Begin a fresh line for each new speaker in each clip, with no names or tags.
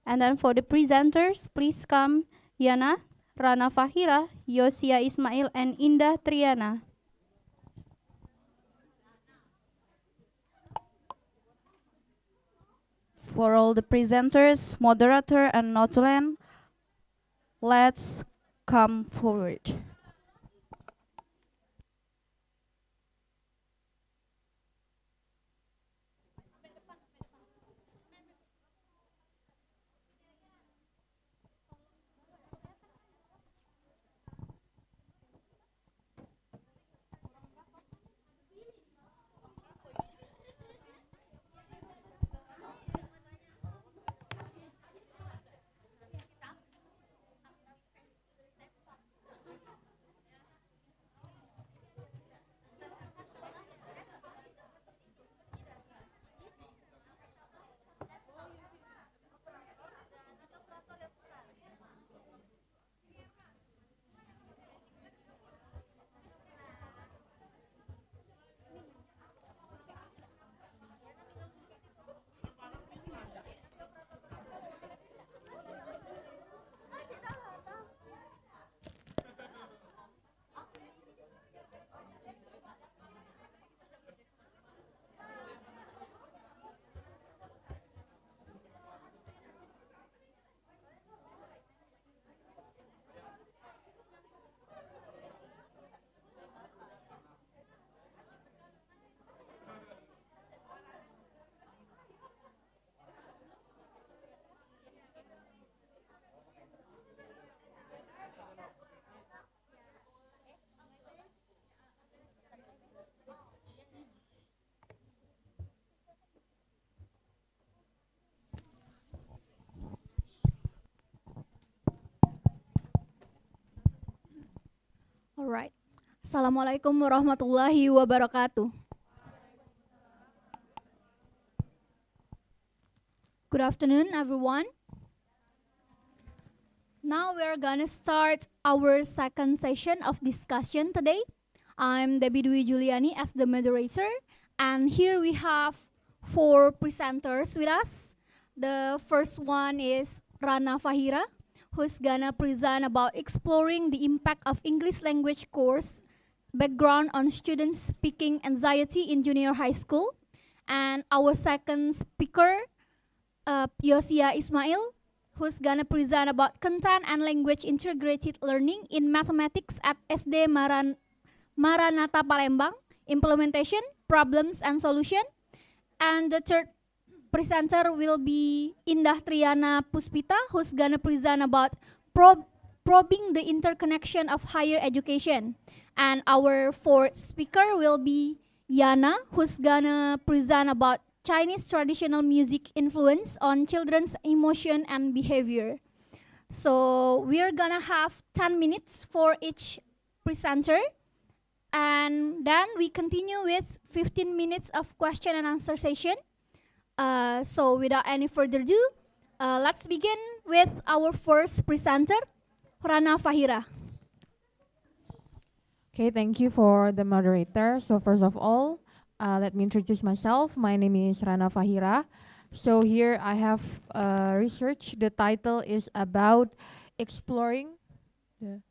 And then for the presenters, please come Yana, Rana Fahira, Yosia Ismail, and Indah Triana. For all the presenters, moderator, and notulen, let's come forward.
Alright. Assalamualaikum warahmatullahi wabarakatuh. Good afternoon, everyone. Now we are gonna start our second session of discussion today. I'm Debbie Dwi Juliani as the moderator, and here we have 4 presenters with us. The first one is Rana Fahira, who's gonna present about exploring the impact of English language course background on students speaking anxiety in junior high school. And our second speaker, Yosia Ismail, who's gonna present about content and language integrated learning in mathematics at SD Maranatha Palembang, implementation, problems, and solution. And the third presenter will be Indah Triana Puspita, who's gonna present about probing the interconnection of higher education. And our fourth speaker will be Yana, who's gonna present about Chinese traditional music influence on children's emotion and behavior. So we're gonna have 10 minutes for each presenter. And then we continue with 15 minutes of question and answer session. So without any further ado, let's begin with our first presenter, Rana Fahira.
Okay, thank you for the moderator. So first of all, let me introduce myself. My name is Rana Fahira. So here I have research. The title is about exploring the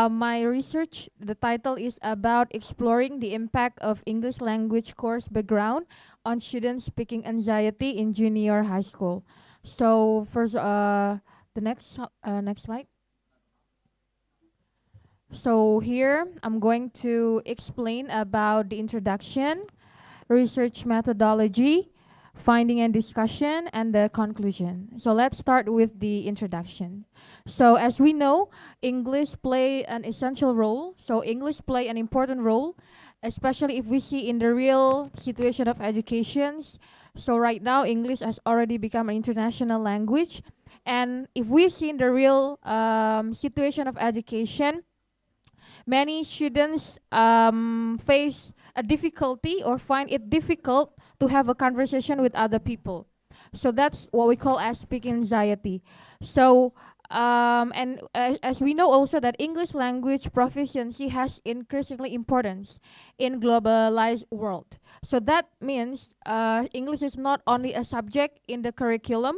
my research, the title is about exploring the impact of English language course background on students speaking anxiety in junior high school. So first, the next slide. So here I'm going to explain about the introduction, research methodology, finding and discussion, and the conclusion. So let's start with the introduction. So as we know, English play an essential role. So English play an important role, especially if we see in the real situation of educations. So right now, English has already become an international language. And if we see in the real situation of education, many students face a difficulty or find it difficult to have a conversation with other people. So that's what we call as speaking anxiety. So and as we know also that English language proficiency has increasingly importance in globalized world. So that means English is not only a subject in the curriculum,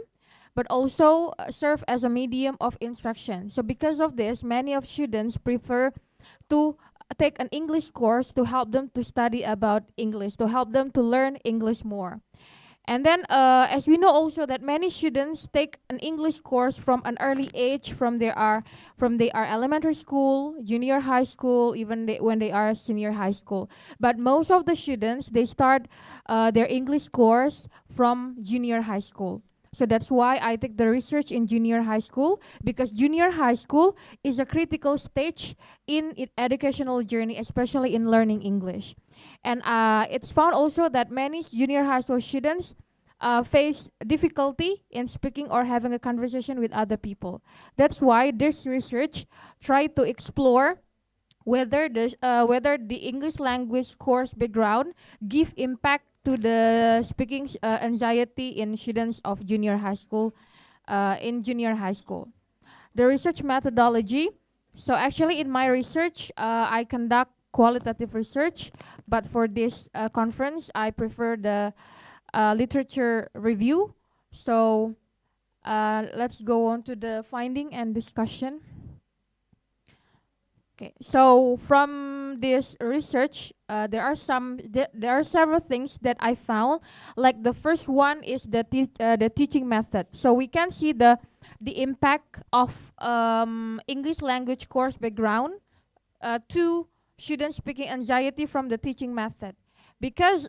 but also serve as a medium of instruction. So because of this, many of students prefer to take an English course to help them to study about English, to help them to learn English more. And then, as we know also that many students take an English course from an early age, from they are elementary school, junior high school, even when they are senior high school. But most of the students they start their English course from junior high school. So that's why I take the research in junior high school, because junior high school is a critical stage in educational journey, especially in learning English. And it's found also that many junior high school students face difficulty in speaking or having a conversation with other people. That's why this research try to explore whether the English language course background give impact to the speaking anxiety in students of junior high school. In junior high school, the research methodology. So actually, in my research, I conduct qualitative research, but for this conference, I prefer the literature review. So let's go on to the finding and discussion. Okay, so from this research, there are several things that I found. Like the first one is the teaching method. So we can see the impact of English language course background to students speaking anxiety from the teaching method, because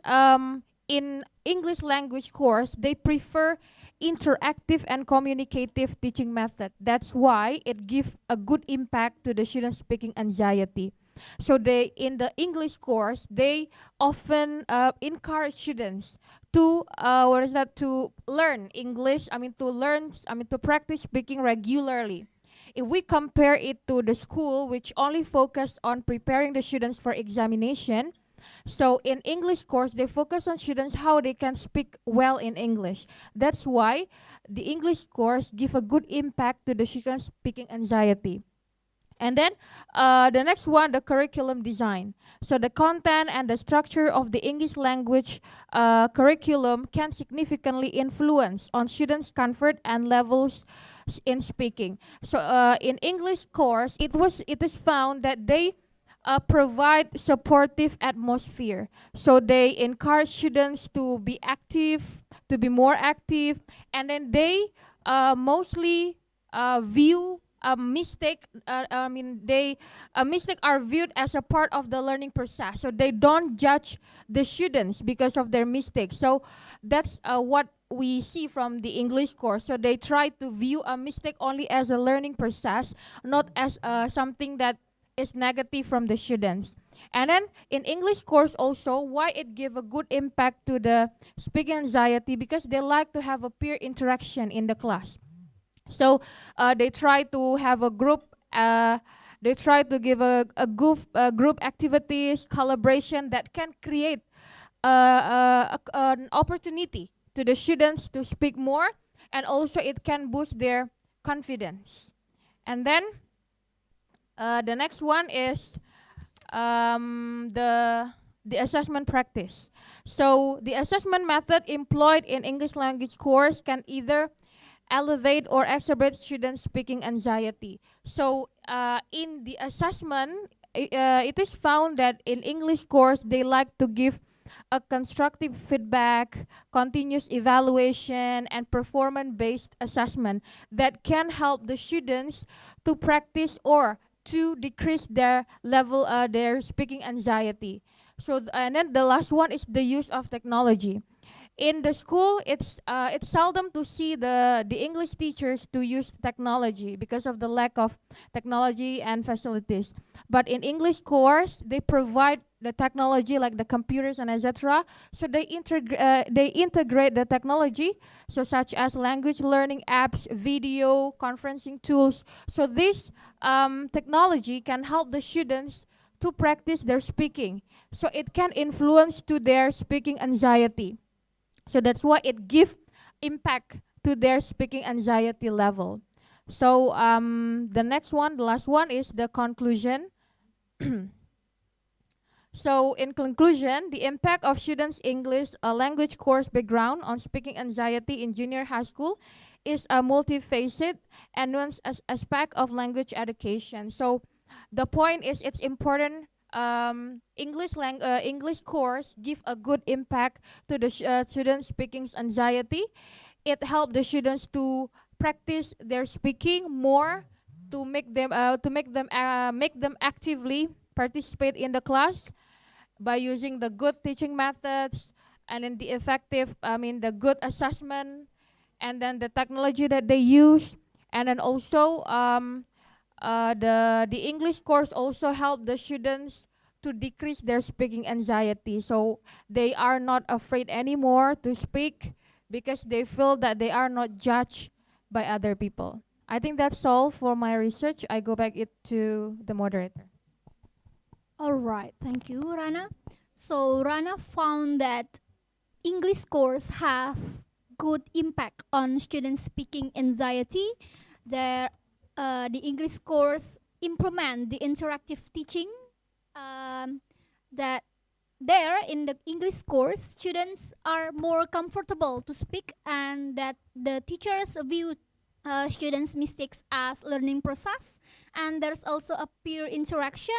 in English language course they prefer interactive and communicative teaching method. That's why it gives a good impact to the students speaking anxiety. So they in the English course they often encourage students to to learn English. To practice speaking regularly. If we compare it to the school, which only focus on preparing the students for examination, so in English course, they focus on students how they can speak well in English. That's why the English course give a good impact to the students speaking anxiety. And then the next one, the curriculum design. So the content and the structure of the English language curriculum can significantly influence on students' comfort and levels in speaking. So in English course, it is found that they provide supportive atmosphere. So they encourage students to be active, to be more active, and then they mostly view a mistake. A mistake are viewed as a part of the learning process. So they don't judge the students because of their mistakes. So that's what we see from the English course. So they try to view a mistake only as a learning process, not as something that is negative from the students. And then in English course also, why it give a good impact to the speaking anxiety, because they like to have a peer interaction in the class. So they try to have a group. They try to give group activities, collaboration that can create an opportunity to the students to speak more, and also it can boost their confidence. And then the next one is the assessment practice. So the assessment method employed in English language course can either elevate or exacerbate students speaking anxiety. So in the assessment, it is found that in English course they like to give a constructive feedback, continuous evaluation, and performance-based assessment that can help the students to practice or to decrease their level, their speaking anxiety. So, and then the last one is the use of technology. In the school, it's seldom to see the English teachers to use technology because of the lack of technology and facilities. But in English course, they provide the technology like the computers and etc. So they integrate the technology, so such as language learning apps, video conferencing tools. So this technology can help the students to practice their speaking. So it can influence to their speaking anxiety. So that's why it gives impact to their speaking anxiety level. So the next one, the last one is the conclusion. So in conclusion, the impact of students' English language course background on speaking anxiety in junior high school is a multifaceted and nuanced aspect of language education. So the point is it's important English course give a good impact to the students' speaking anxiety. It helped the students to practice their speaking more, to make them actively participate in the class by using the good teaching methods, and then the effective, the good assessment, and then the technology that they use, and then also the English course also help the students to decrease their speaking anxiety. So they are not afraid anymore to speak because they feel that they are not judged by other people. I think that's all for my research. I go back it to the moderator.
All right, thank you, Rana. So Rana found that English course have good impact on students' speaking anxiety. The English course implement the interactive teaching. That there in the English course, students are more comfortable to speak, and that the teachers view students' mistakes as learning process, and there's also a peer interaction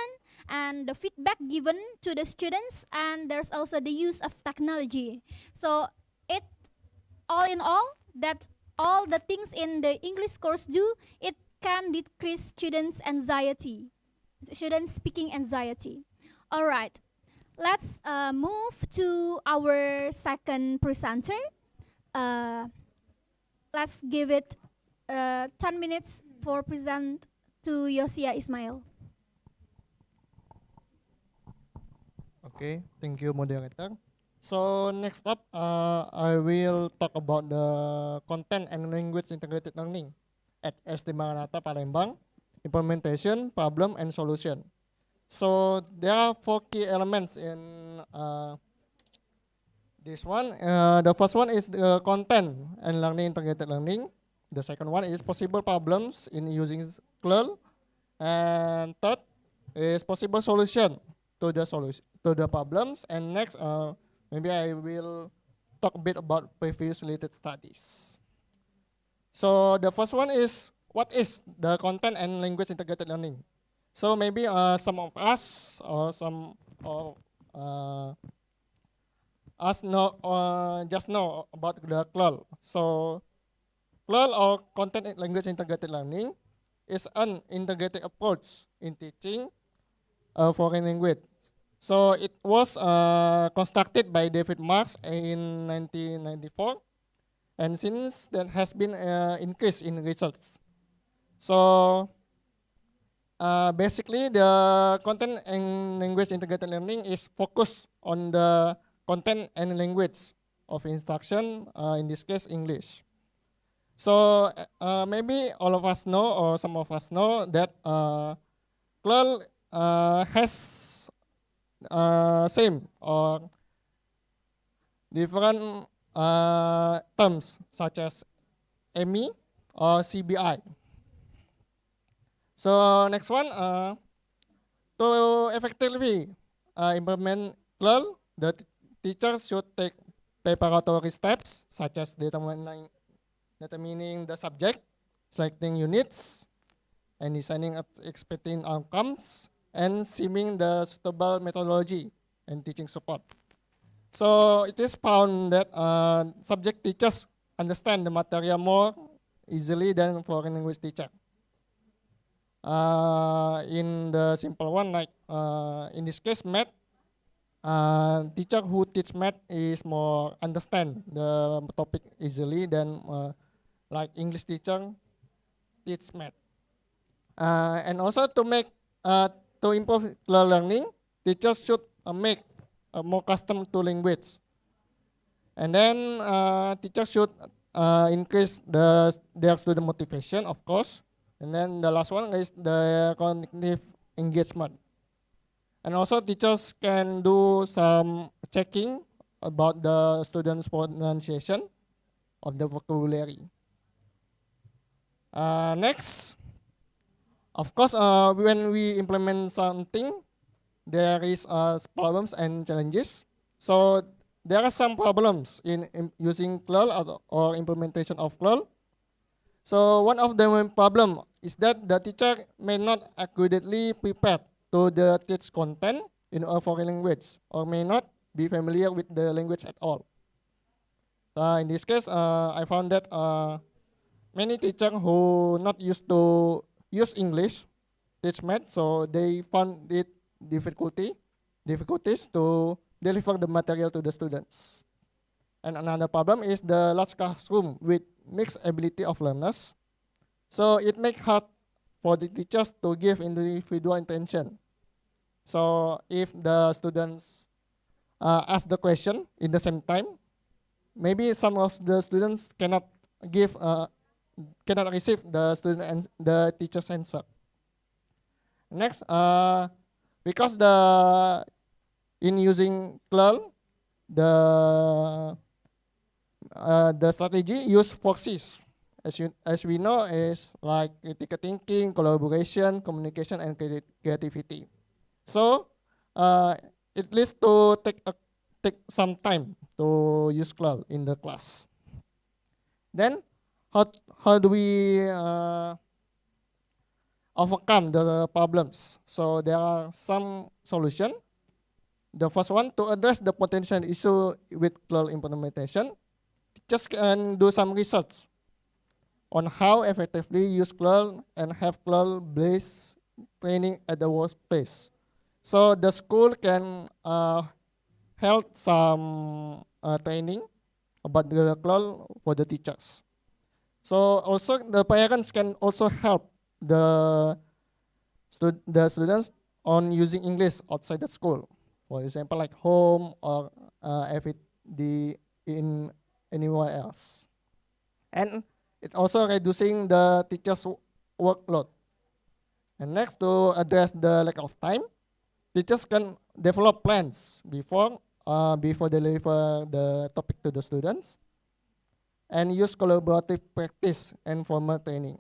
and the feedback given to the students, and there's also the use of technology. So it all in all, that all the things in the English course do, it can decrease students speaking anxiety. All right, let's move to our second presenter. Uh, let's give it 10 minutes for present to Yosia Ismail.
Okay, thank you, moderator. So next up, I will talk about the content and language integrated learning at SD Maranatha Palembang, implementation, problem, and solution. So there are 4 key elements in this one. The first one is the content and learning integrated learning. The second one is possible problems in using CLEL. And third is possible solution to the problems. And next, maybe I will talk a bit about previous related studies. So the first one is, what is the content and language integrated learning? So maybe some of us or some of us just know about the CLEL. So CLEL, or content and language integrated learning, is an integrated approach in teaching a foreign language. So it was constructed by David Marks in 1994, and since that has been increased in research. So basically, the content and language integrated learning is focused on the content and language of instruction, in this case English. So maybe all of us know, or some of us know, that CLEL has same or different terms such as ME or CBI. So next one, to effectively implement CLEL, the teachers should take preparatory steps such as determining the subject, selecting units, and designing expecting outcomes, and seeming the suitable methodology and teaching support. So it is found that subject teachers understand the material more easily than foreign language teacher. In the simple one, like in this case math, teacher who teach math is more understand the topic easily than like English teacher teach math. And also to improve learning, teachers should make more custom to language. And then teachers should increase their student motivation, of course. And then the last one is the cognitive engagement. And also teachers can do some checking about the students' pronunciation of the vocabulary. Next, of course, when we implement something, there is problems and challenges. So there are some problems in using CLL or implementation of CLL. So one of the main problem is that the teacher may not accurately prepare to the teach content in a foreign language or may not be familiar with the language at all. In this case, I found that many teachers who not used to use English teach math, so they found it difficulties to deliver the material to the students. And another problem is the large classroom with mixed ability of learners. So it makes hard for the teachers to give individual attention. So if the students ask the question in the same time, maybe some of the students cannot receive the student and the teacher's answer. Next, because in using CLL, the strategy use 4Cs. As we know, is like critical thinking, collaboration, communication, and creativity. So it leads to take some time to use CLL in the class. Then how do we overcome the problems? So there are some solutions. The first one, to address the potential issue with CLL implementation, teachers can do some research on how effectively use CLL and have CLL-based training at the workplace. So the school can hold some training about the CLL for the teachers. So also the parents can also help the students on using English outside the school. For example, like home or in anywhere else. And it also reducing the teacher's workload. And next, to address the lack of time, teachers can develop plans before deliver the topic to the students, and use collaborative practice and formal training.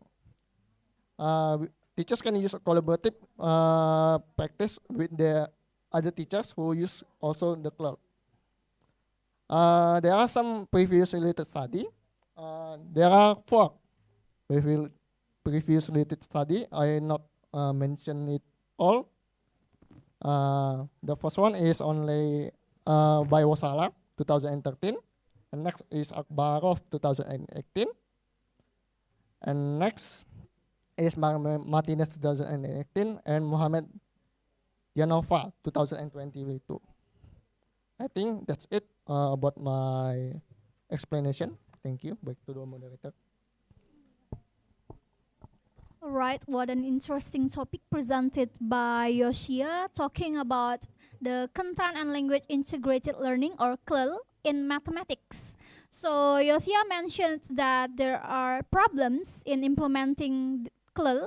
Teachers can use collaborative practice with the other teachers who use also the CLL. There are some previous related study. There are 4 previous related study. I not mention it all. The first one is only by Wasala 2013, and next is Akbarov 2018, and next is Martinez 2018 and Muhammad Yanova 2022. I think that's it about my explanation. Thank you. Back to the moderator.
All right, what an interesting topic presented by Yoshia, talking about the content and language integrated learning, or CLL, in mathematics. So Yoshia mentioned that there are problems in implementing CLL.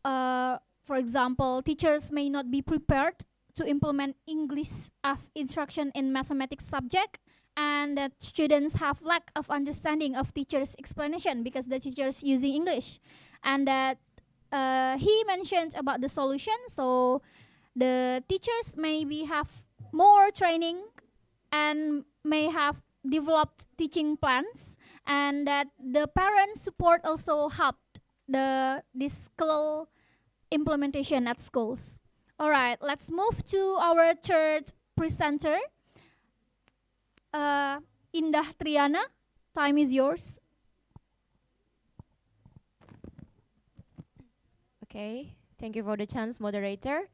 For example, teachers may not be prepared to implement English as instruction in mathematics subject, and that students have lack of understanding of teachers' explanation because the teachers using English. And that he mentioned about the solution. So the teachers maybe have more training and may have developed teaching plans, and that the parents support also helped this CLL implementation at schools. All right, let's move to our third presenter, Indah Triana. Time is yours.
Okay, thank you for the chance, moderator.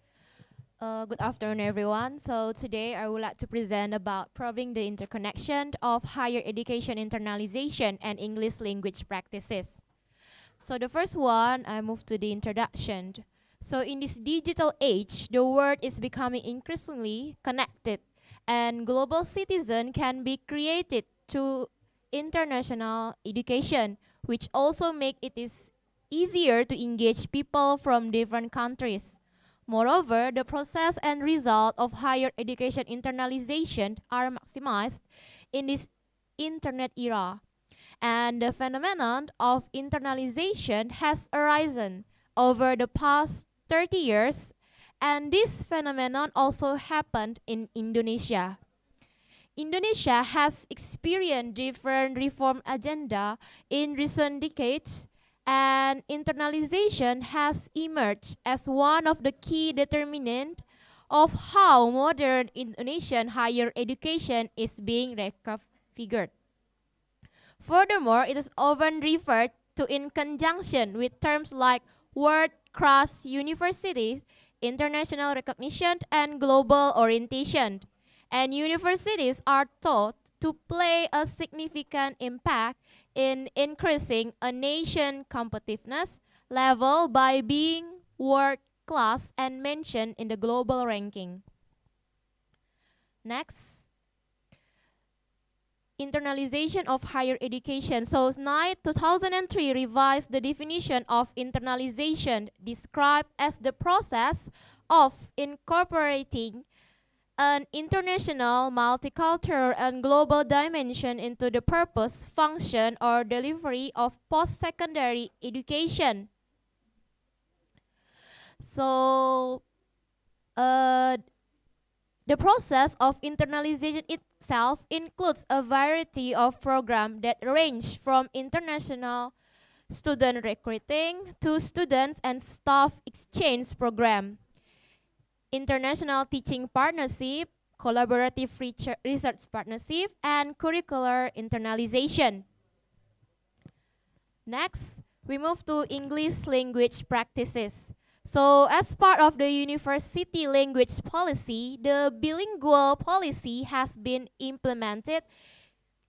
Good afternoon, everyone. So today I would like to present about proving the interconnection of higher education internalization and English language practices. So the first one, I move to the introduction. So in this digital age, the world is becoming increasingly connected, and global citizen can be created through international education, which also make it is easier to engage people from different countries. Moreover, the process and result of higher education internalization are maximized in this internet era. And the phenomenon of internalization has arisen over the past 30 years, and this phenomenon also happened in Indonesia. Indonesia has experienced different reform agenda in recent decades, and internalization has emerged as one of the key determinants of how modern Indonesian higher education is being reconfigured. Furthermore, it is often referred to in conjunction with terms like world-class universities, international recognition, and global orientation. And universities are thought to play a significant impact in increasing a nation competitiveness level by being world-class and mentioned in the global ranking. Next. Internalization of higher education. So, 2003 revised the definition of internalization, described as the process of incorporating an international, multicultural, and global dimension into the purpose, function, or delivery of post-secondary education. So, the process of internalization itself includes a variety of programs that range from international student recruiting to students and staff exchange program, international teaching partnership, collaborative research partnership, and curricular internalization. Next, we move to English language practices. So, as part of the university language policy, the bilingual policy has been implemented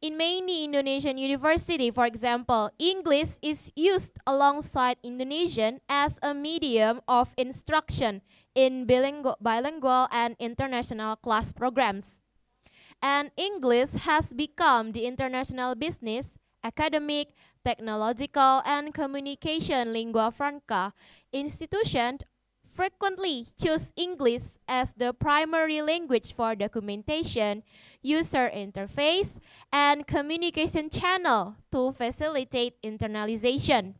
in many Indonesian universities. For example, English is used alongside Indonesian as a medium of instruction in bilingual and international class programs. And English has become the international business, academic, technological, and communication lingua franca. Institutions frequently choose English as the primary language for documentation, user interface, and communication channel to facilitate internalization.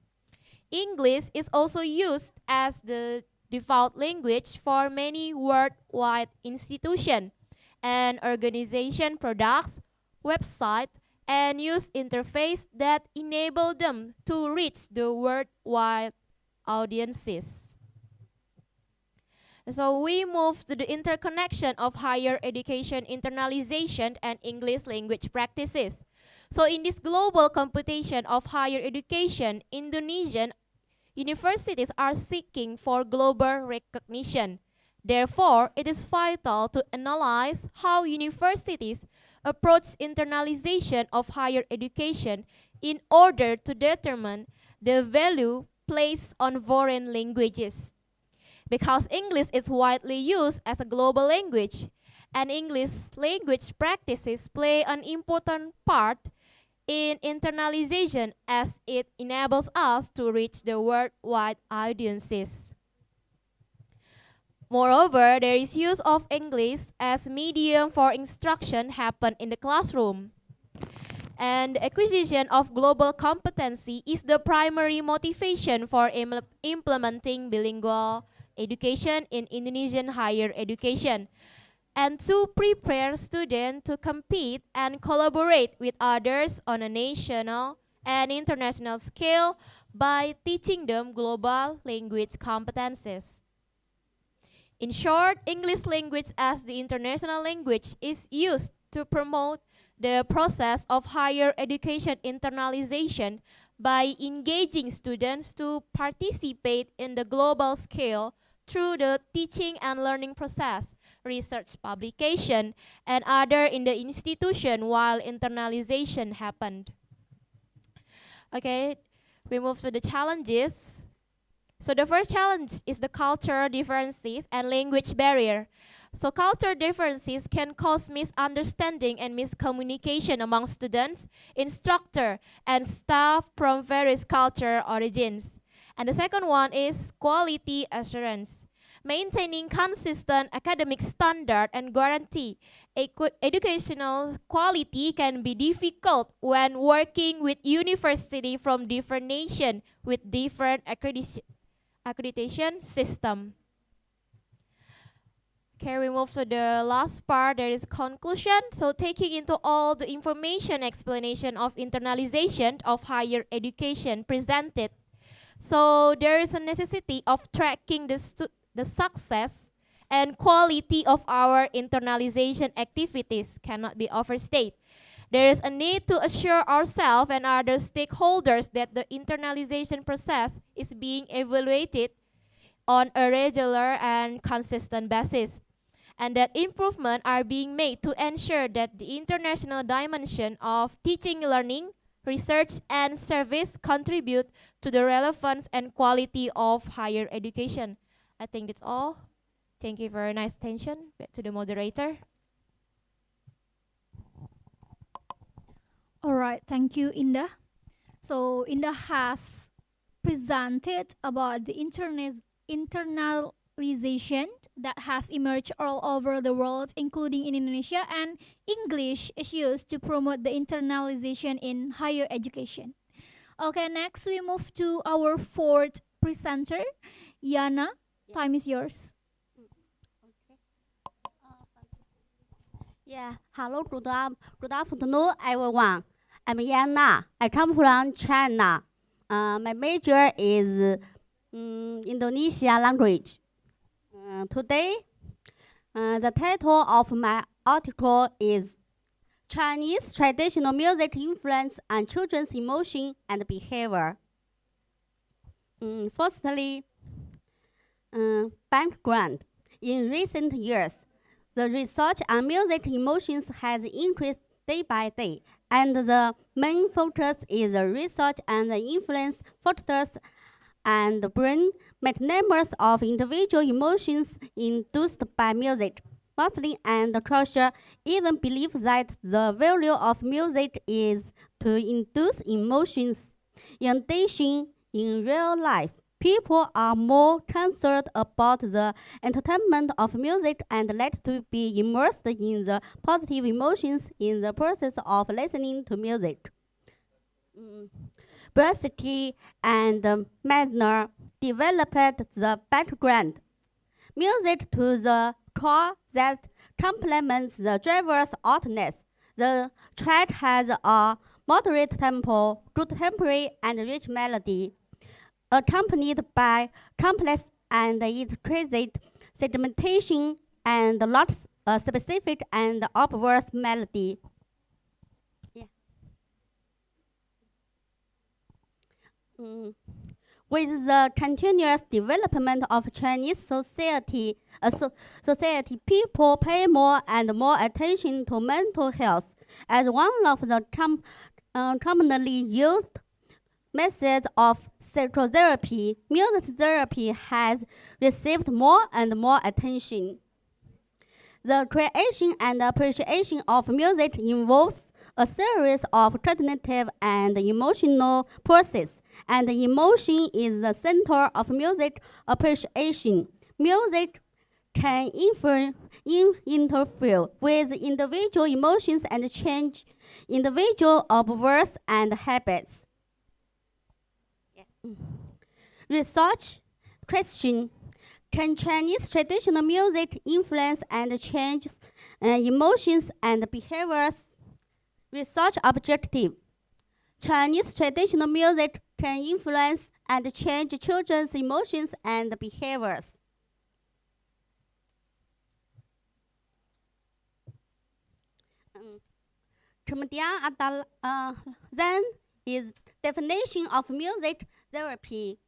English is also used as the default language for many worldwide institutions and organization products, website, and use interface that enable them to reach the worldwide audiences. So we move to the interconnection of higher education internalization and English language practices. So in this global competition of higher education, Indonesian universities are seeking for global recognition. Therefore, it is vital to analyze how universities approach internalization of higher education in order to determine the value placed on foreign languages. Because English is widely used as a global language, and English language practices play an important part in internalization as it enables us to reach the worldwide audiences. Moreover, there is use of English as medium for instruction happen in the classroom. And the acquisition of global competency is the primary motivation for implementing bilingual education in Indonesian higher education, and to prepare students to compete and collaborate with others on a national and international scale by teaching them global language competencies. In short, English language as the international language is used to promote the process of higher education internalization by engaging students to participate in the global scale through the teaching and learning process, research publication, and other in the institution while internalization happened. Okay, we move to the challenges. So the first challenge is the cultural differences and language barrier. So cultural differences can cause misunderstanding and miscommunication among students, instructor, and staff from various cultural origins. And the second one is quality assurance. Maintaining consistent academic standard and guarantee educational quality can be difficult when working with university from different nations with different accreditation system. Okay, we move to the last part, there is conclusion. So taking into all the information explanation of internalization of higher education presented. So there is a necessity of tracking the success and quality of our internalization activities cannot be overstated. There is a need to assure ourselves and other stakeholders that the internalization process is being evaluated on a regular and consistent basis, and that improvements are being made to ensure that the international dimension of teaching, learning, research, and service contribute to the relevance and quality of higher education. I think that's all. Thank you for your nice attention. Back to the moderator.
All right, thank you, Indah. So Indah has presented about the internalization that has emerged all over the world, including in Indonesia, and English is used to promote the internalization in higher education. Okay, next we move to our fourth presenter, Yana. Time is yours.
Yeah, hello, good afternoon, everyone. I'm Yana. I come from China. My major is Indonesia language. Today, the title of my article is Chinese Traditional Music Influence on Children's Emotion and Behavior. Firstly, background. In recent years, the research on music emotions has increased day by day, and the main focus is the research on the influence factors and brain mechanisms of individual emotions induced by music. Muslim and culture even believe that the value of music is to induce emotions. In addition, in real life, people are more concerned about the entertainment of music and like to be immersed in the positive emotions in the process of listening to music. Bracity and Mesner developed the background music to the core that complements the driver's alterness. The track has a moderate tempo, good tempo, and rich melody, accompanied by complex and exquisite segmentation and lots of specific and obvious melody. With the continuous development of Chinese society, people pay more and more attention to mental health. As one of the commonly used methods of psychotherapy, music therapy has received more and more attention. The creation and appreciation of music involves a series of cognitive and emotional processes, and emotion is the center of music appreciation. Music can interfere with individual emotions and change individual behaviors and habits. Research question: can Chinese traditional music influence and change emotions and behaviors? Research objective: Chinese traditional music can influence and change children's emotions and behaviors. Then is definition of music therapy.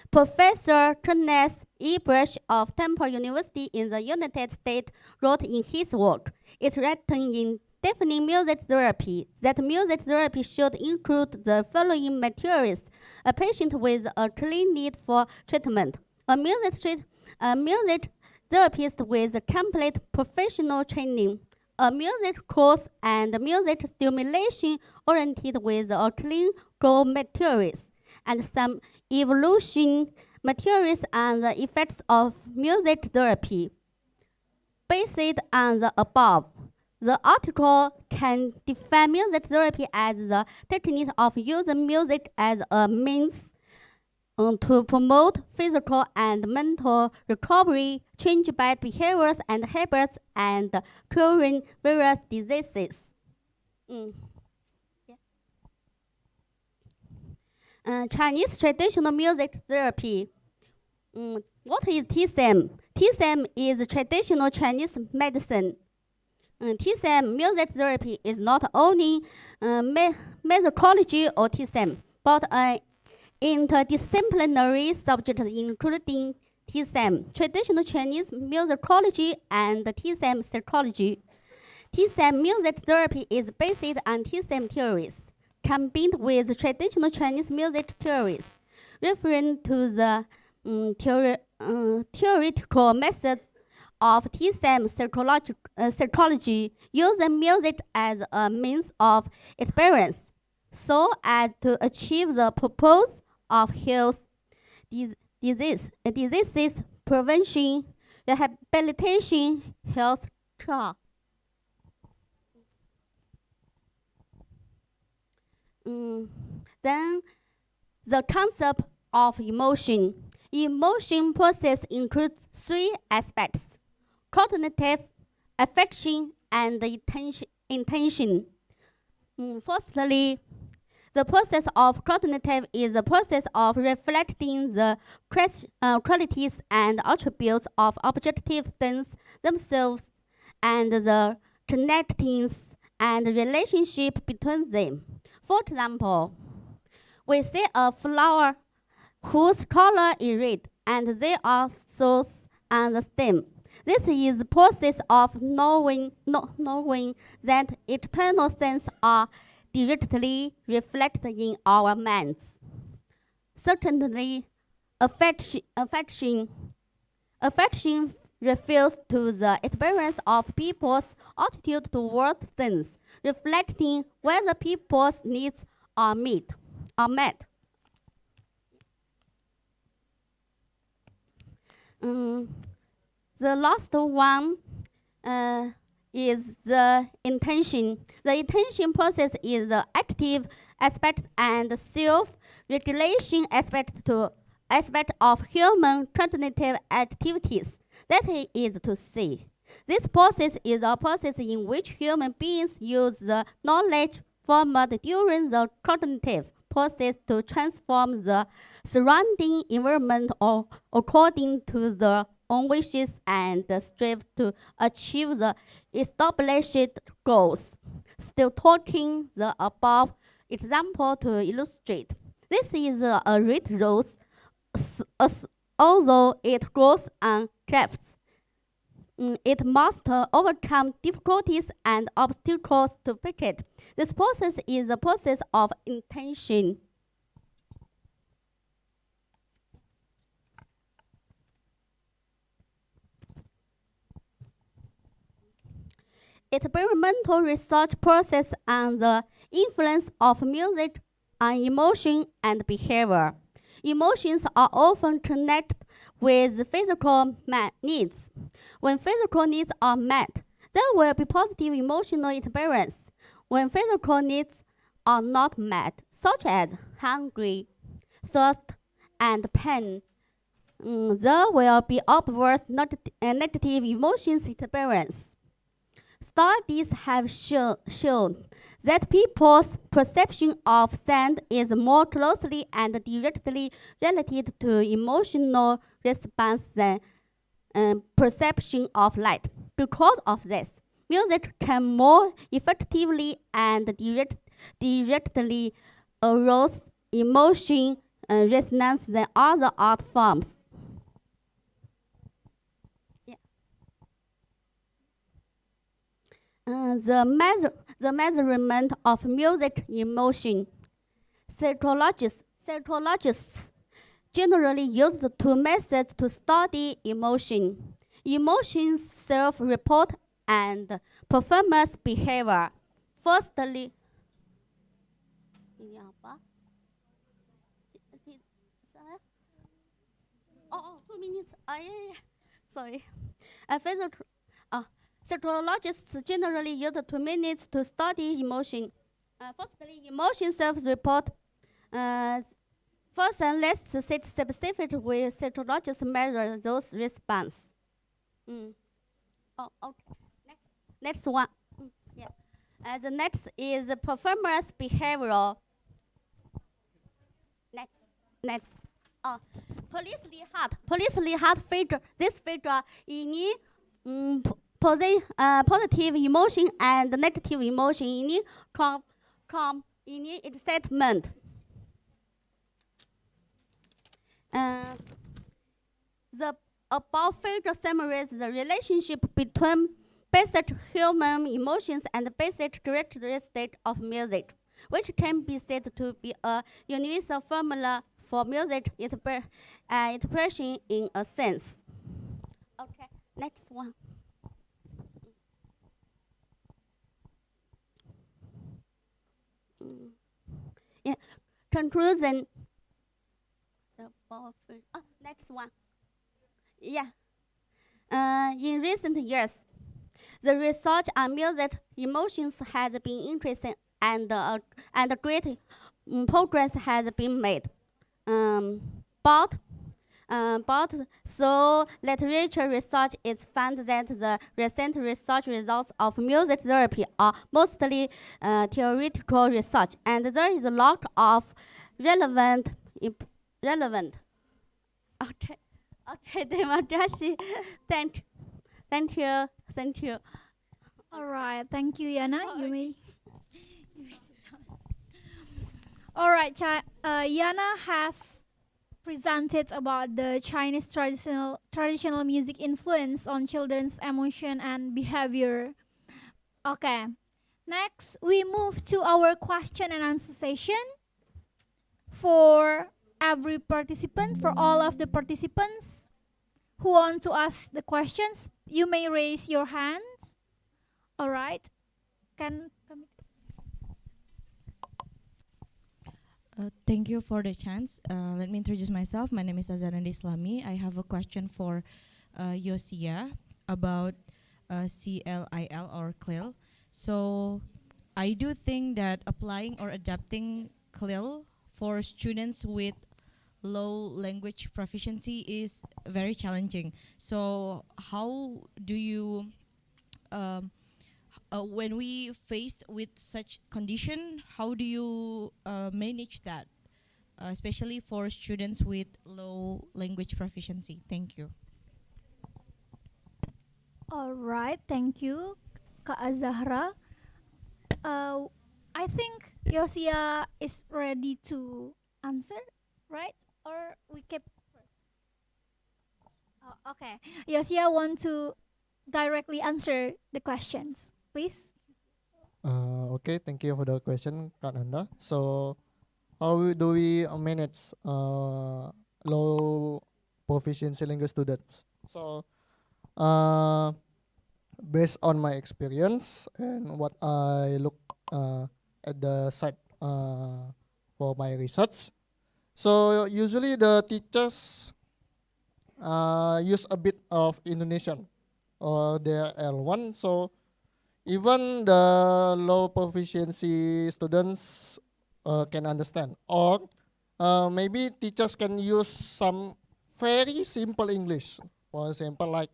Professor Kenneth E. Bush of Temple University in the United States wrote in his work, it's written in defining music therapy, that music therapy should include the following materials: a patient with a clear need for treatment, a music therapist with complete professional training, a music course and music stimulation oriented with a clean core materials, and some evolution materials and the effects of music therapy. Based on the above, the article can define music therapy as the technique of using music as a means to promote physical and mental recovery, change bad behaviors and habits, and curing various diseases. Chinese traditional music therapy. What is TSM? TSM is traditional Chinese medicine. TSM music therapy is not only musicology or TSM, but an interdisciplinary subject including TSM, traditional Chinese musicology, and TSM psychology. TSM music therapy is based on TSM theories, combined with traditional Chinese music theories, referring to the theoretical methods of TSM psychology, using music as a means of experience, so as to achieve the purpose of health, diseases prevention, rehabilitation, health care. Then the concept of emotion. Emotion process includes three aspects: cognitive, affection, and intention. Firstly, the process of cognitive is the process of reflecting the qualities and attributes of objective things themselves and the connectings and relationship between them. For example, we see a flower whose color is red and there are thorns on the stem. This is the process of knowing that external things are directly reflected in our minds. Certainly, affection refers to the experience of people's attitude towards things, reflecting whether people's needs are met. The last one is the intention. The intention process is the active aspect and self-regulation aspect of human cognitive activities. That is to say, this process is a process in which human beings use the knowledge formed during the cognitive process to transform the surrounding environment according to their own wishes and strive to achieve the established goals. Still taking the above example to illustrate. This is a red rose, although it grows on cliffs. It must overcome difficulties and obstacles to pick it. This process is a process of intention. Experimental research process on the influence of music on emotion and behavior. Emotions are often connected with physical needs. When physical needs are met, there will be positive emotional experience. When physical needs are not met, such as hunger, thirst, and pain, there will be adverse negative emotions experience. Studies have shown that people's perception of sound is more closely and directly related to emotional response than perception of light. Because of this, music can more effectively and directly arouse emotion resonance than other art forms. The measurement of music emotion. Psychologists generally use the two methods to study emotion. Emotion self-report and performance behavior. Firstly, ini apa? Oh, 2 minutes. Sorry. First, psychologists generally use 2 minutes to study emotion. Firstly, emotion self-report. First, let's set specific with psychologists measure those response. Oh, okay. Next one. Yeah. The next is the performance behavioral. Next. Oh, police heart feature. This feature ini positive emotion and negative emotion ini from ini excitement. The above figure summarizes the relationship between basic human emotions and basic characteristics of music, which can be said to be a universal formula for music expression in a sense. Okay, next one. Yeah, conclusion. Next one. Yeah. In recent years, the research on music emotions has been increasing and great progress has been made. But so literature research is found that the recent research results of music therapy are mostly theoretical research, and there is a lot of relevant. Okay, terima kasih. Thank you.
All right, thank you, Yana. You may sit down. All right, Yana has presented about the Chinese traditional music influence on children's emotion and behavior. Okay, next we move to our question and answer session. For every participant, for all of the participants who want to ask the questions, you may raise your hands. All right,
Thank you for the chance. Let me introduce myself. My name is Azarandi Islami. I have a question for Yosia about CLIL or CLIL. So I do think that applying or adapting CLIL for students with low language proficiency is very challenging. So how do you when we faced with such condition, how do you manage that, especially for students with low language proficiency? Thank you.
All right, thank you, Kak Azahra. I think Yosia is ready to answer, right? Or we keep first? Okay, Yosia want to directly answer the questions, please.
Okay, thank you for the question, Kak Nanda. So, how do we manage low proficiency language students? So, based on my experience and what I look at the site for my research, so usually the teachers use a bit of Indonesian or their L1. So even the low proficiency students can understand, or maybe teachers can use some very simple English. For example, like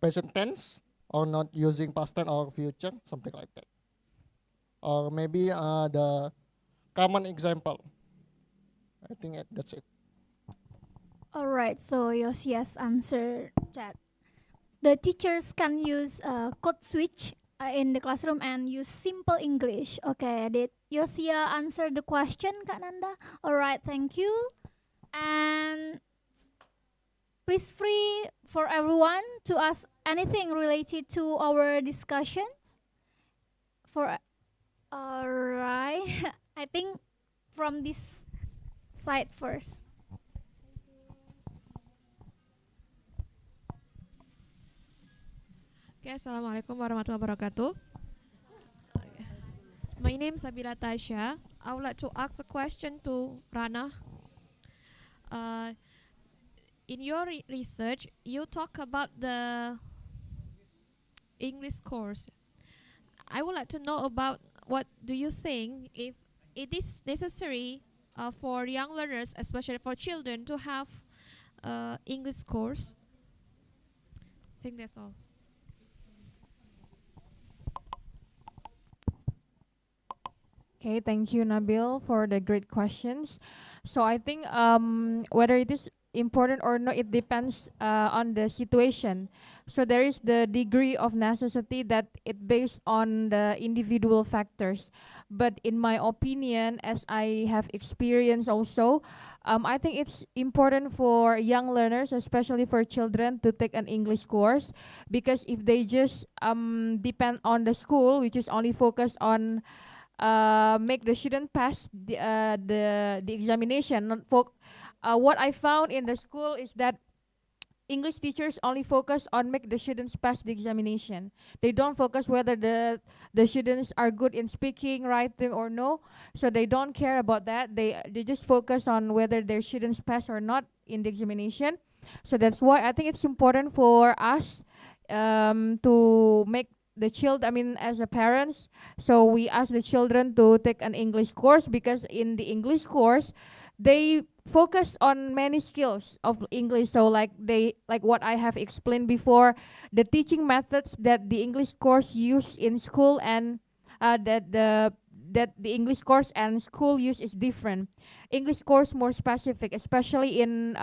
present tense, or not using past tense or future, something like that. Or maybe the common example. I think that's it.
All right, so Yosia's answer that the teachers can use code switch in the classroom and use simple English. Okay, did Yosia answer the question, Kak Nanda? All right, thank you. And please free for everyone to ask anything related to our discussions. For alright, I think from this side first.
Okay, Assalamualaikum warahmatullahi wabarakatuh. My name is Sabila Tasha. I would like to ask a question to Rana. Uh, in your research, you talk about the English course. I would like to know about what do you think if it is necessary for young learners, especially for children, to have English course. I think that's all.
Okay, thank you, Nabil, for the great questions. So I think whether it is important or not, it depends on the situation. So there is the degree of necessity that it based on the individual factors. But in my opinion, as I have experience also, I think it's important for young learners, especially for children, to take an English course, because if they just depend on the school, which is only focused on make the student pass the examination. Not what I found in the school is that English teachers only focus on make the students pass the examination. They don't focus whether the students are good in speaking, writing, or no. So they don't care about that. They just focus on whether their students pass or not in the examination. So that's why I think it's important for us to make the child, I mean, as a parents, so we ask the children to take an English course, because in the English course, they focus on many skills of English. So like what I have explained before, the teaching methods that the English course use in school and that the English course and school use is different. English course more specific, especially in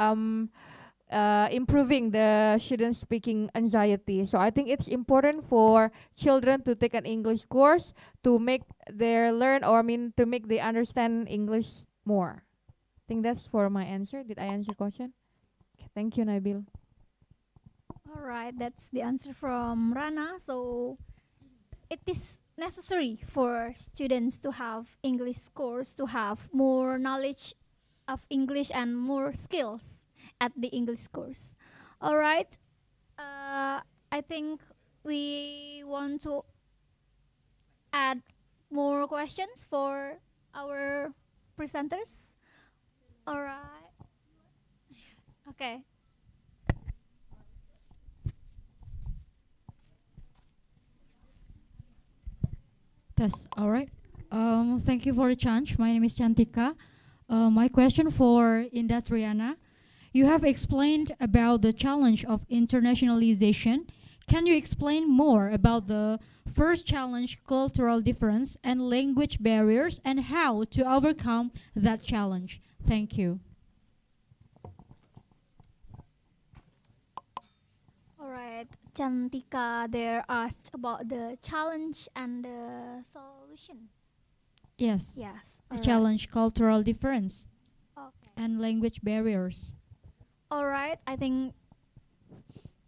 improving the student speaking anxiety. So I think it's important for children to take an English course to make their learn, or I mean to make they understand English more. I think that's for my answer. Did I answer your question? Okay, thank you, Nabil.
Alright, that's the answer from Rana. So it is necessary for students to have English course to have more knowledge of English and more skills at the English course. Alright, I think we want to add more questions for our presenters. Alright. Okay.
That's all right. Thank you for the chance. My name is Chantika. My question for Indah Triana. You have explained about the challenge of internationalization. Can you explain more about the first challenge, cultural difference and language barriers, and how to overcome that challenge? Thank you.
Alright, Chantika there asked about the challenge and the solution.
Yes.
Yes.
The
alright.
challenge, cultural difference
Okay.
and language barriers.
Alright, I think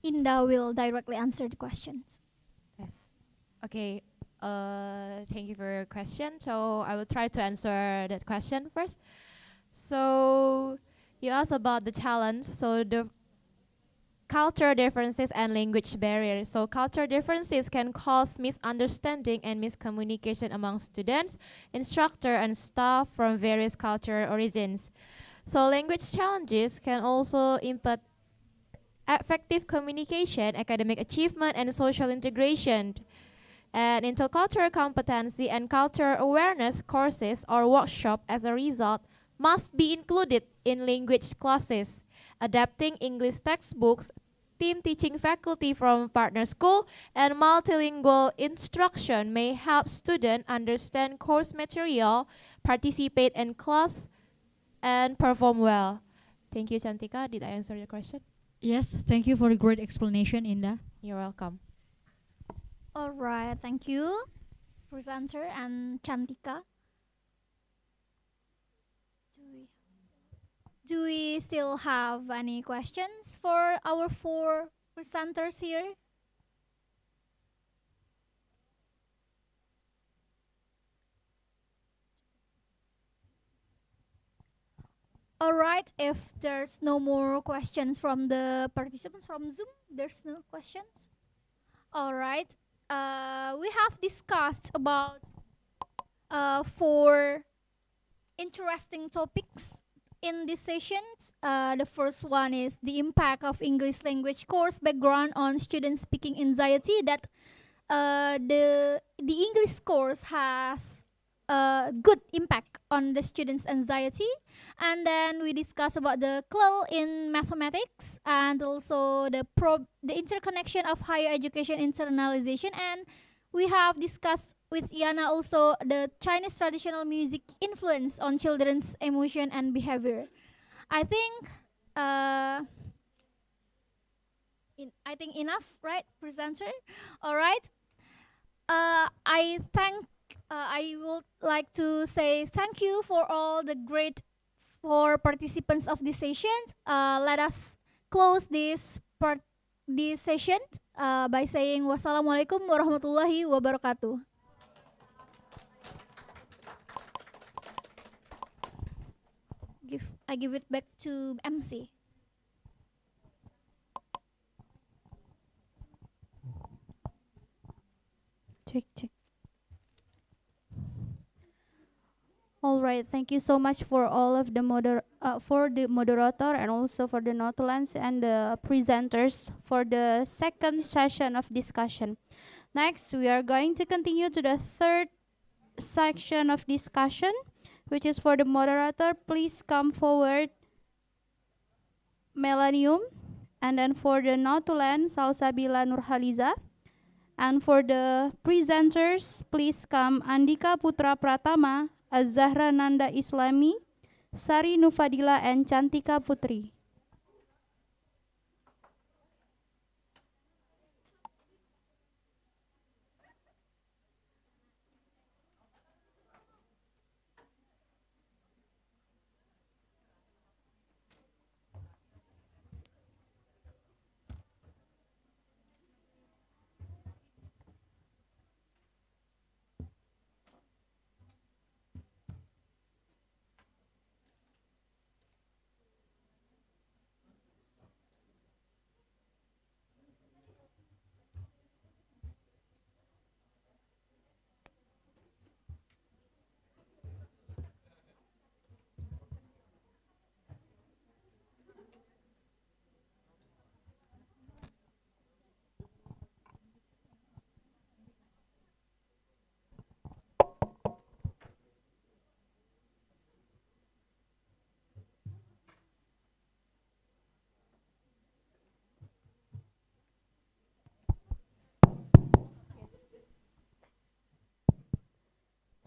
Indah will directly answer the questions.
Yes. Okay. Thank you for your question. So I will try to answer that question first. So you asked about the challenge. So the culture differences and language barriers. So culture differences can cause misunderstanding and miscommunication among students, instructor, and staff from various cultural origins. So language challenges can also impact effective communication, academic achievement, and social integration. And intercultural competency and cultural awareness courses or workshops as a result must be included in language classes. Adapting English textbooks, team teaching faculty from partner school, and multilingual instruction may help students understand course material, participate in class, and perform well. Thank you, Chantika. Did I answer your question?
Yes, thank you for the great explanation, Indah.
You're welcome.
Alright, thank you, presenter and Chantika. Do we still have any questions for our 4 presenters here? All right, if there's no more questions from the participants from Zoom, there's no questions. All right, we have discussed about 4 interesting topics in this session. The first one is the impact of English language course background on student speaking anxiety. That the English course has a good impact on the students' anxiety. And then we discuss about the CLIL in mathematics and also the interconnection of higher education internalization. And we have discussed with Yana also the Chinese traditional music influence on children's emotion and behavior. I think I think enough, right, presenter? All right. I would like to say thank you for all the great for participants of this session. Let us close this session by saying wassalamualaikum warahmatullahi wabarakatuh. I give it back to MC.
Check. All right, thank you so much for all of the moderator and also for the Notulans and the presenters for the second session of discussion. Next, we are going to continue to the third section of discussion, which is for the moderator. Please come forward, Melanium, and then for the Notulan, Salsabila Nurhaliza. And for the presenters, please come Andika Putra Pratama, Az-Zahra Nanda Islami, Sari Nufadila, and Cantika Putri.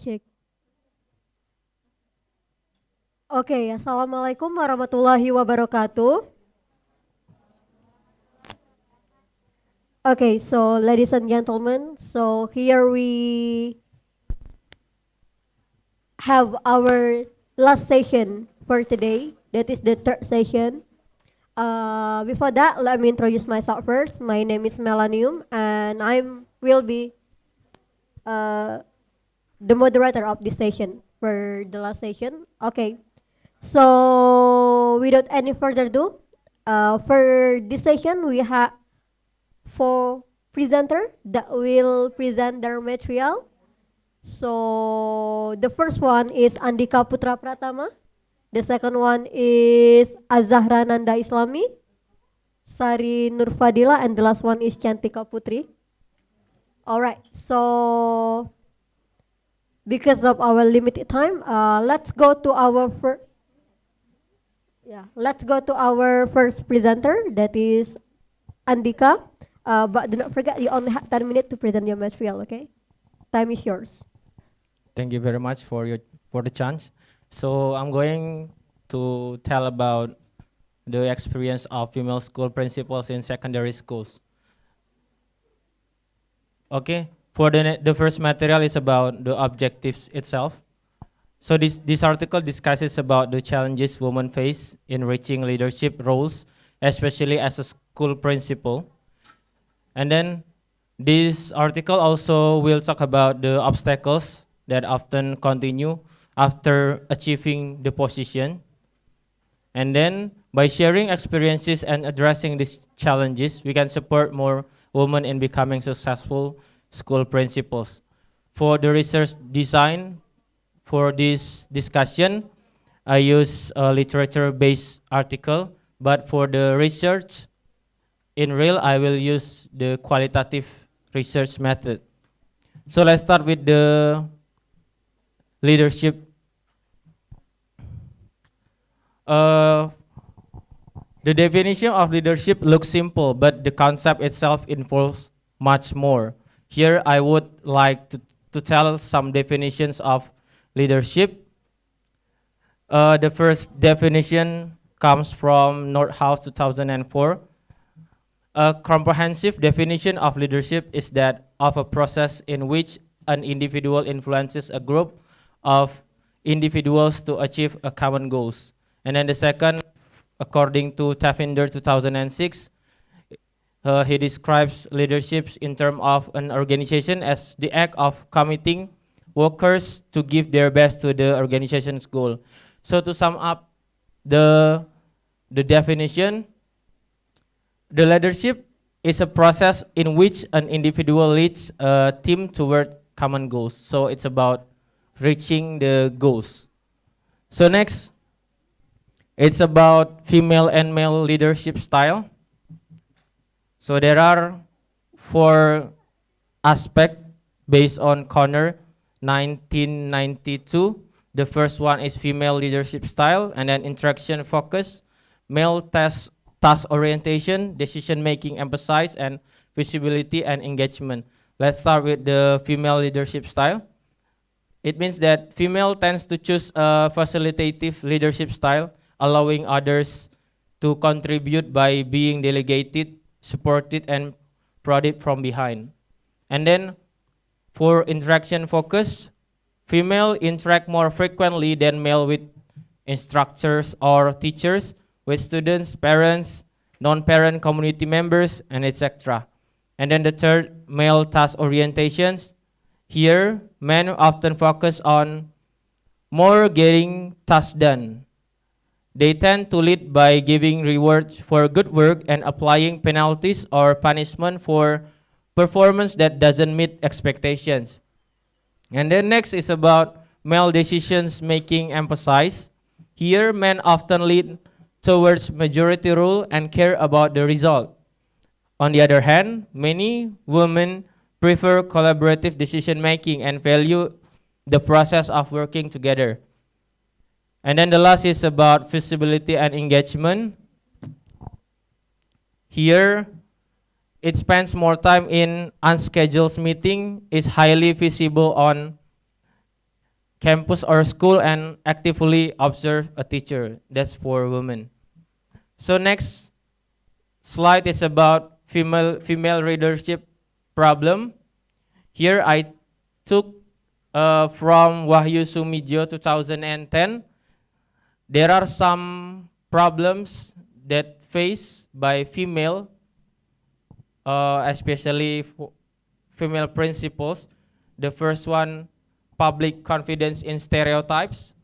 Cek. Oke, assalamualaikum warahmatullahi wabarakatuh. Okay, so ladies and gentlemen, so here we have our last session for today. That is the third session. Before that, let me introduce myself first. My name is Melanium, and I will be the moderator of this session for the last session. Okay, so without any further ado, for this session we have 4 presenters that will present their material. So the first one is Andika Putra Pratama. The second one is Az-Zahra Nanda Islami, Sari Nurfadila, and the last one is Cantika Putri. All right, so because of our limited time, let's go to our first presenter, that is Andika. But do not forget, you only have 10 minutes to present your material. Okay, time is yours.
Thank you very much for the chance. So I'm going to tell about the experience of female school principals in secondary schools. Okay, for the first material is about the objectives itself. So this article discusses about the challenges women face in reaching leadership roles, especially as a school principal. And then this article also will talk about the obstacles that often continue after achieving the position. And then by sharing experiences and addressing these challenges, we can support more women in becoming successful school principals. For the research design for this discussion, I use a literature-based article, but for the research in real, I will use the qualitative research method. So let's start with the leadership. The definition of leadership looks simple, but the concept itself involves much more. Here, I would like to tell some definitions of leadership. The first definition comes from Nordhaus 2004. A comprehensive definition of leadership is that of a process in which an individual influences a group of individuals to achieve a common goals. And then the second, according to Tafinder 2006, he describes leaderships in terms of an organization as the act of committing workers to give their best to the organization's goal. So to sum up the definition, the leadership is a process in which an individual leads a team toward common goals. So it's about reaching the goals. So next, it's about female and male leadership style. So there are 4 aspects based on Connor 1992. The first one is female leadership style, and then interaction focus, male task orientation, decision making emphasize, and visibility and engagement. Let's start with the female leadership style. It means that female tends to choose a facilitative leadership style, allowing others to contribute by being delegated, supported, and prodded from behind. And then for interaction focus, female interact more frequently than male with instructors or teachers, with students, parents, non-parent community members, and etc. And then the third, male task orientations. Here, men often focus on more getting tasks done. They tend to lead by giving rewards for good work and applying penalties or punishment for performance that doesn't meet expectations. And then next is about male decisions making emphasize. Here, men often lead towards majority rule and care about the result. On the other hand, many women prefer collaborative decision making and value the process of working together. And then the last is about visibility and engagement. Here, it spends more time in unscheduled meeting, is highly visible on campus or school, and actively observe a teacher. That's for women. So next slide is about female leadership problem. Here I took from Wahyu Sumidjo 2010. There are some problems that faced by female, especially female principals. The first one, public confidence in stereotypes.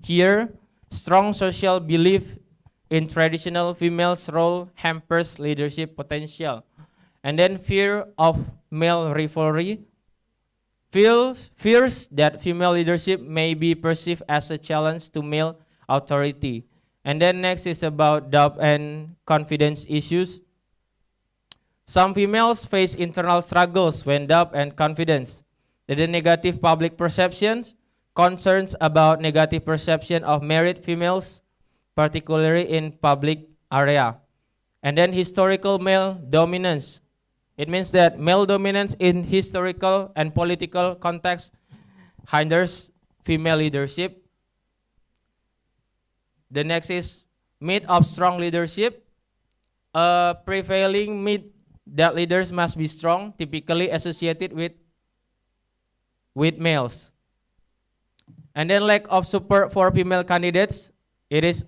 Here, strong social belief in traditional female's role hampers leadership potential. And then fear of male rivalry. Fears that female leadership may be perceived as a challenge to male authority. And then next is about doubt and confidence issues. Some females face internal struggles when doubt and confidence. The negative public perceptions, concerns about negative perception of married females, particularly in public area. And then historical male dominance. It means that male dominance in historical and political context hinders female leadership. The next is myth of strong leadership. A prevailing myth that leaders must be strong, typically associated with males. And then lack of support for female candidates. It is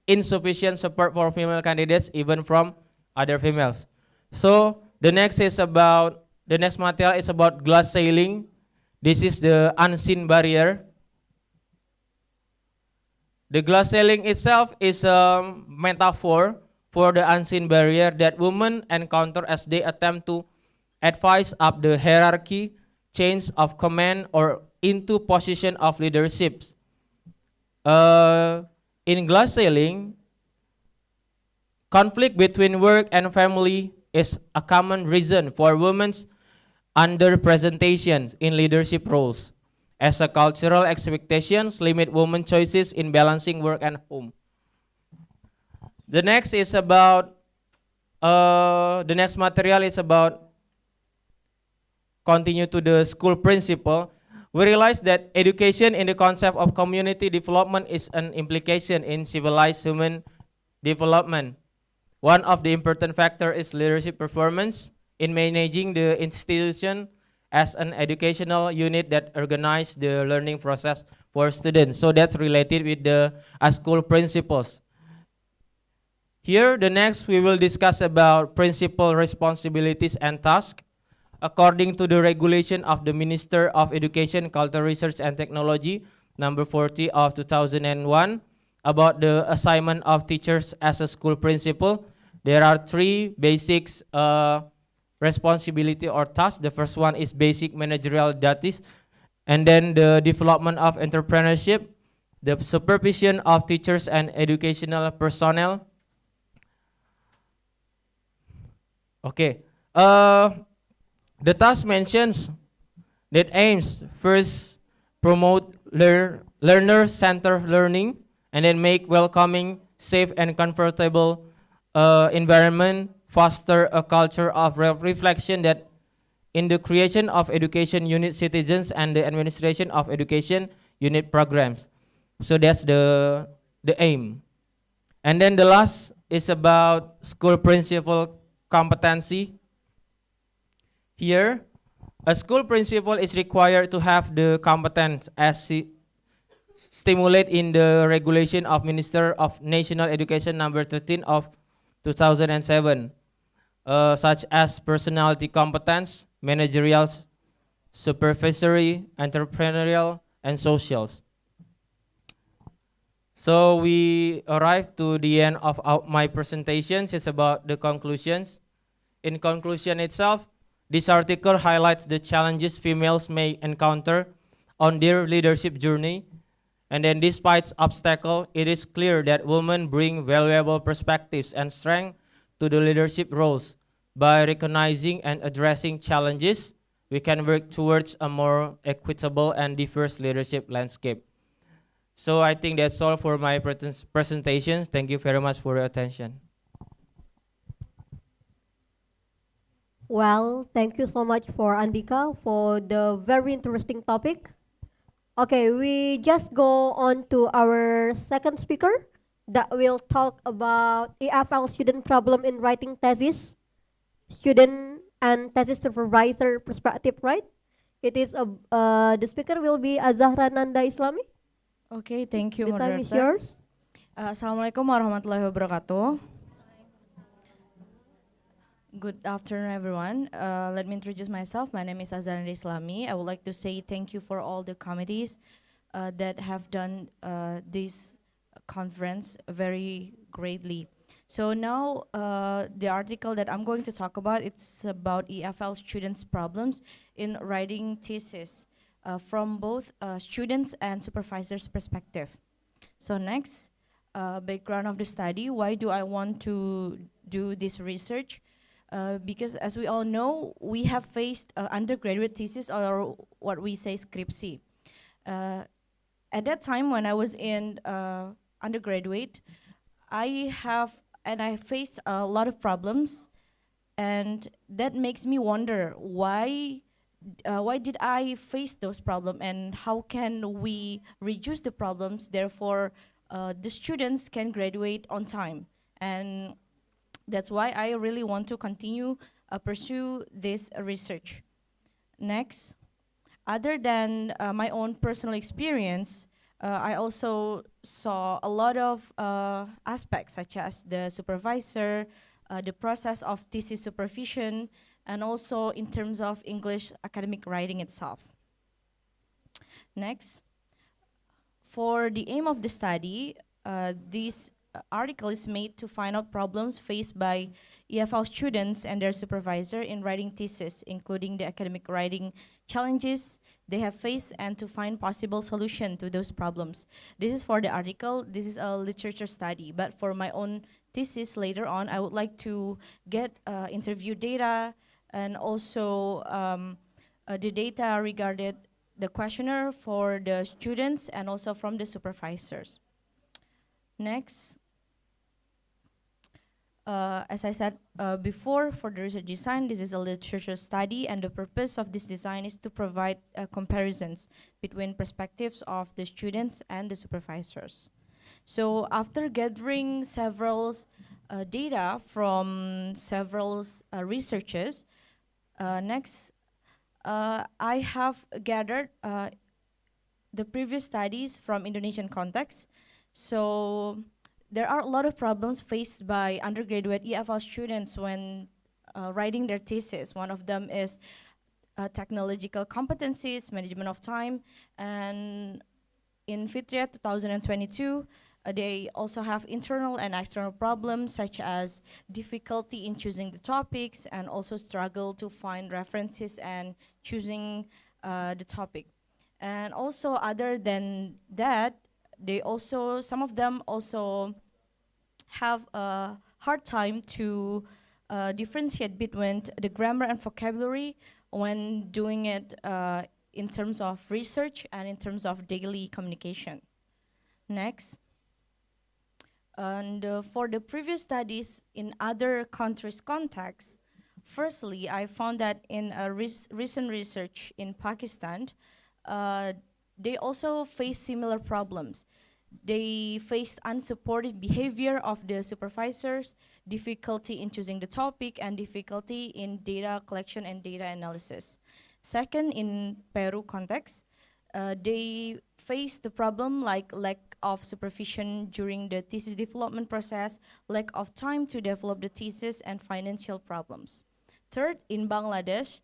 insufficient support for female candidates even from other females. So the next material is about glass ceiling. This is the unseen barrier. The glass ceiling itself is a metaphor for the unseen barrier that women encounter as they attempt to advise up the hierarchy, chains of command, or into position of leaderships. In glass ceiling, conflict between work and family is a common reason for women's underrepresentations in leadership roles, as a cultural expectations limit women's choices in balancing work and home. The next material is about continue to the school principle. We realize that education in the concept of community development is an implication in civilized human development. One of the important factors is leadership performance in managing the institution as an educational unit that organizes the learning process for students. So that's related with the school principles. Here, the next we will discuss about principal responsibilities and tasks. According to the regulation of the Minister of Education, Culture, Research and Technology, number 40 of 2001, about the assignment of teachers as a school principal, there are three basic responsibility or tasks. The first one is basic managerial duties, and then the development of entrepreneurship, the supervision of teachers and educational personnel. Okay. The task mentions that aims first promote learner-centered learning, and then make welcoming, safe and comfortable environment, foster a culture of reflection that in the creation of education unit citizens and the administration of education unit programs. So that's the aim. And then the last is about school principal competency. Here, a school principal is required to have the competence as stimulated in the regulation of Minister of National Education number 13 of 2007, such as personality competence, managerial, supervisory, entrepreneurial, and socials. So we arrived to the end of my presentations. It's about the conclusions. In conclusion itself, this article highlights the challenges females may encounter on their leadership journey. And then despite obstacles, it is clear that women bring valuable perspectives and strength to the leadership roles. By recognizing and addressing challenges, we can work towards a more equitable and diverse leadership landscape. So I think that's all for my presentation. Thank you very much for your attention.
Well, thank you so much for Andika for the very interesting topic. Okay, we just go on to our second speaker that will talk about EFL student problem in writing thesis, student and thesis supervisor perspective, right? It is the speaker will be Azahra Nanda Islami.
Okay, thank you,
The time
moderator.
is yours.
Assalamualaikum warahmatullahi wabarakatuh. Good afternoon, everyone. Let me introduce myself. My name is Azahra Nanda Islami. I would like to say thank you for all the committees that have done this conference very greatly. So now the article that I'm going to talk about, it's about EFL students' problems in writing thesis from both students and supervisors' perspective. So next, background of the study. Why do I want to do this research? Because as we all know, we have faced undergraduate thesis, or what we say skripsi. At that time when I was in undergraduate, I faced a lot of problems, and that makes me wonder why did I face those problems, and how can we reduce the problems, therefore the students can graduate on time. And that's why I really want to continue pursue this research. Next, other than my own personal experience, I also saw a lot of aspects such as the supervisor, the process of thesis supervision, and also in terms of English academic writing itself. Next. For the aim of the study, this article is made to find out problems faced by EFL students and their supervisor in writing thesis, including the academic writing challenges they have faced and to find possible solution to those problems. This is for the article. This is a literature study, but for my own thesis later on, I would like to get interview data and also the data regarding the questionnaire for the students and also from the supervisors. Next, as I said before, for the research design, this is a literature study, and the purpose of this design is to provide comparisons between perspectives of the students and the supervisors. So after gathering several data from several researchers, next, I have gathered the previous studies from Indonesian context. So there are a lot of problems faced by undergraduate EFL students when writing their thesis. One of them is technological competencies, management of time, and in FITRIA 2022, they also have internal and external problems such as difficulty in choosing the topics and also struggle to find references and choosing the topic. And also other than that, some of them also have a hard time to differentiate between the grammar and vocabulary when doing it in terms of research and in terms of daily communication. Next. And for the previous studies in other countries' contexts, firstly, I found that in a recent research in Pakistan, they also face similar problems. They faced unsupportive behavior of the supervisors, difficulty in choosing the topic, and difficulty in data collection and data analysis. Second, in Peru context, they face the problem like lack of supervision during the thesis development process, lack of time to develop the thesis, and financial problems. Third, in Bangladesh,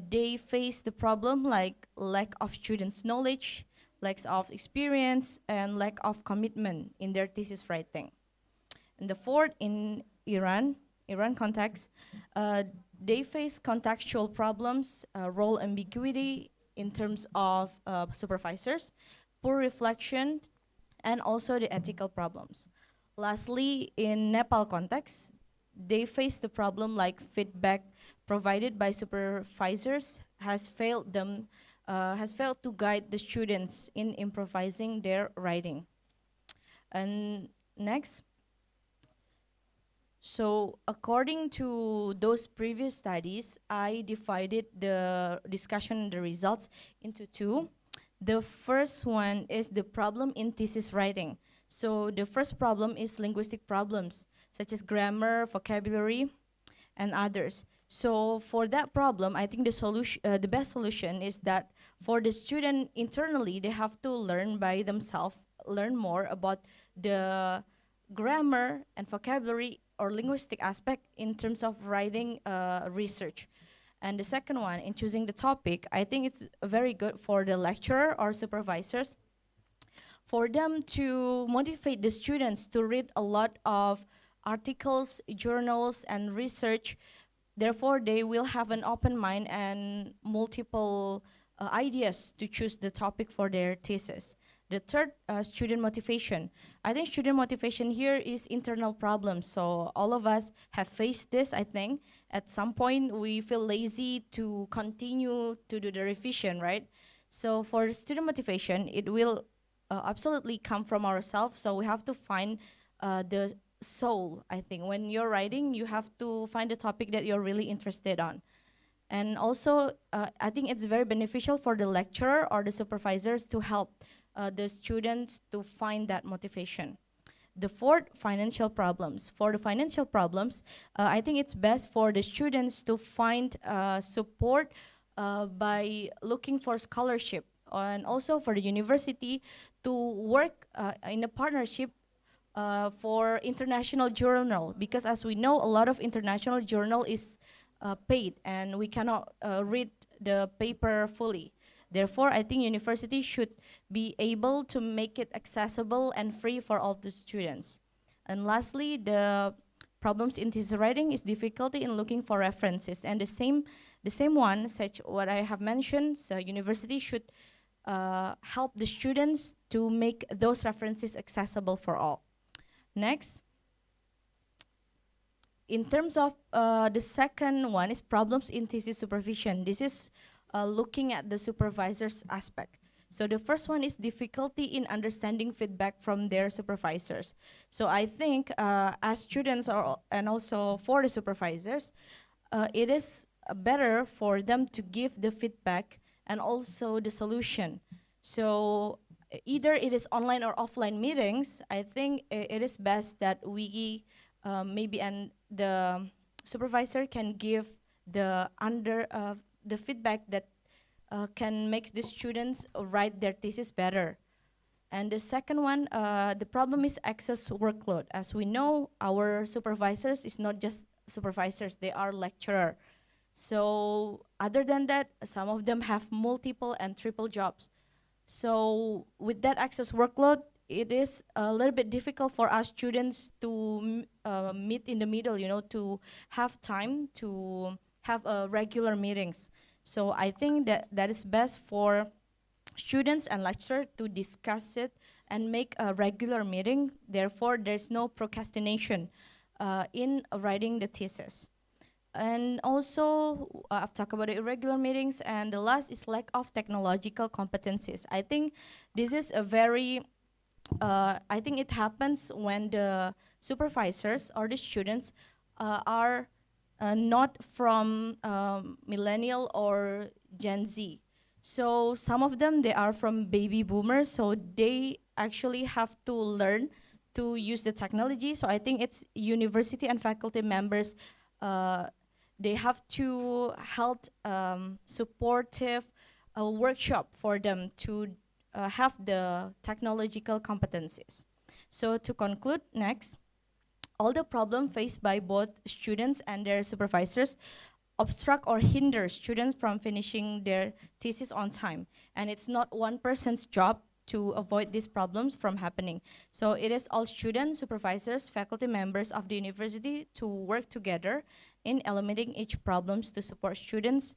they face the problem like lack of students' knowledge, lack of experience, and lack of commitment in their thesis writing. And the fourth, in Iran context, they face contextual problems, role ambiguity in terms of supervisors, poor reflection, and also the ethical problems. Lastly, in Nepal context, they face the problem like feedback provided by supervisors has failed to guide the students in improvising their writing. And next, so according to those previous studies, I divided the discussion and the results into two. The first one is the problem in thesis writing. So the first problem is linguistic problems, such as grammar, vocabulary, and others. So for that problem, I think the best solution is that for the student internally, they have to learn by themselves, learn more about the grammar and vocabulary or linguistic aspect in terms of writing research. And the second one, in choosing the topic, I think it's very good for the lecturer or supervisors for them to motivate the students to read a lot of articles, journals, and research. Therefore, they will have an open mind and multiple ideas to choose the topic for their thesis. The third, student motivation. I think student motivation here is internal problems. So all of us have faced this, I think. At some point, we feel lazy to continue to do the revision, right? So for student motivation, it will absolutely come from ourselves. So we have to find the soul, I think. When you're writing, you have to find a topic that you're really interested on. And also, I think it's very beneficial for the lecturer or the supervisors to help the students to find that motivation. The fourth, financial problems. For the financial problems, I think it's best for the students to find support by looking for scholarship and also for the university to work in a partnership for international journal, because as we know, a lot of international journal is paid and we cannot read the paper fully. Therefore, I think university should be able to make it accessible and free for all the students. And lastly, the problems in thesis writing is difficulty in looking for references, and the same one, such what I have mentioned. So university should help the students to make those references accessible for all. Next, in terms of the second one is problems in thesis supervision. This is looking at the supervisor's aspect. So the first one is difficulty in understanding feedback from their supervisors. So I think as students and also for the supervisors, it is better for them to give the feedback and also the solution. So either it is online or offline meetings, I think it is best that we maybe and the supervisor can give the the feedback that can make the students write their thesis better. And the second one, the problem is excess workload. As we know, our supervisors is not just supervisors, they are lecturer. So other than that, some of them have multiple and triple jobs. So with that excess workload, it is a little bit difficult for us students to meet in the middle, you know, to have time to have regular meetings. So I think that that is best for students and lecturers to discuss it and make a regular meeting. Therefore, there's no procrastination in writing the thesis. And also, I've talked about the irregular meetings, and the last is lack of technological competencies. I think this is a very, I think it happens when the supervisors or the students are not from millennial or Gen Z. So some of them, they are from baby boomers, so they actually have to learn to use the technology. So I think it's university and faculty members, they have to help supportive workshop for them to have the technological competencies. So to conclude, next, all the problem faced by both students and their supervisors obstruct or hinder students from finishing their thesis on time. And it's not one person's job to avoid these problems from happening. So it is all students, supervisors, faculty members of the university to work together in eliminating each problems to support students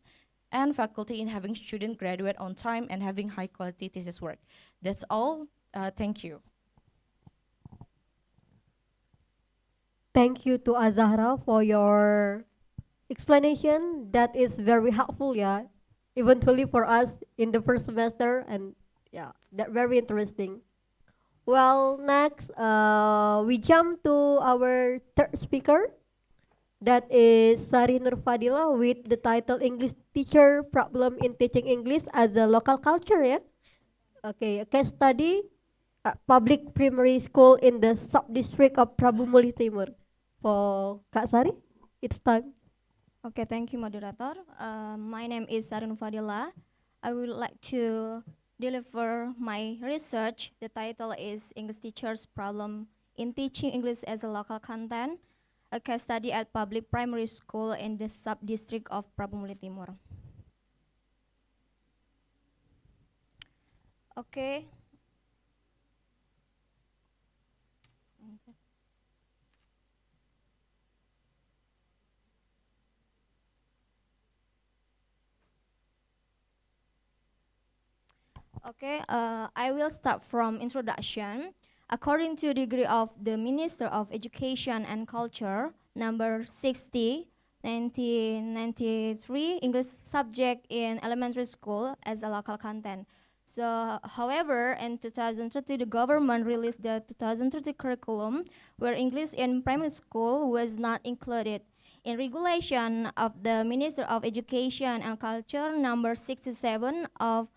and faculty in having students graduate on time and having high quality thesis work. That's all. Thank you.
Thank you to Azahra for your explanation. That is very helpful, yeah, eventually for us in the first semester, and yeah, that very interesting. Well, next, we jump to our third speaker. That is Sari Nurfadila with the title English Teacher Problem in Teaching English as a Local Culture, yeah? Okay, a case study, public primary school in the sub-district of Prabu Muli Timur. For Kak Sari, it's time.
Okay, thank you, moderator. My name is Sarun Fadila. I would like to deliver my research. The title is English Teachers' Problem in Teaching English as a Local Content, a case study at public primary school in the sub-district of Prabu Muli Timur. Okay. Okay, I will start from introduction. According to degree of the Minister of Education and Culture, number 60, 1993, English subject in elementary school as a local content. So, however, in 2030, the government released the 2030 curriculum where English in primary school was not included. In regulation of the Minister of Education and Culture, number 67 of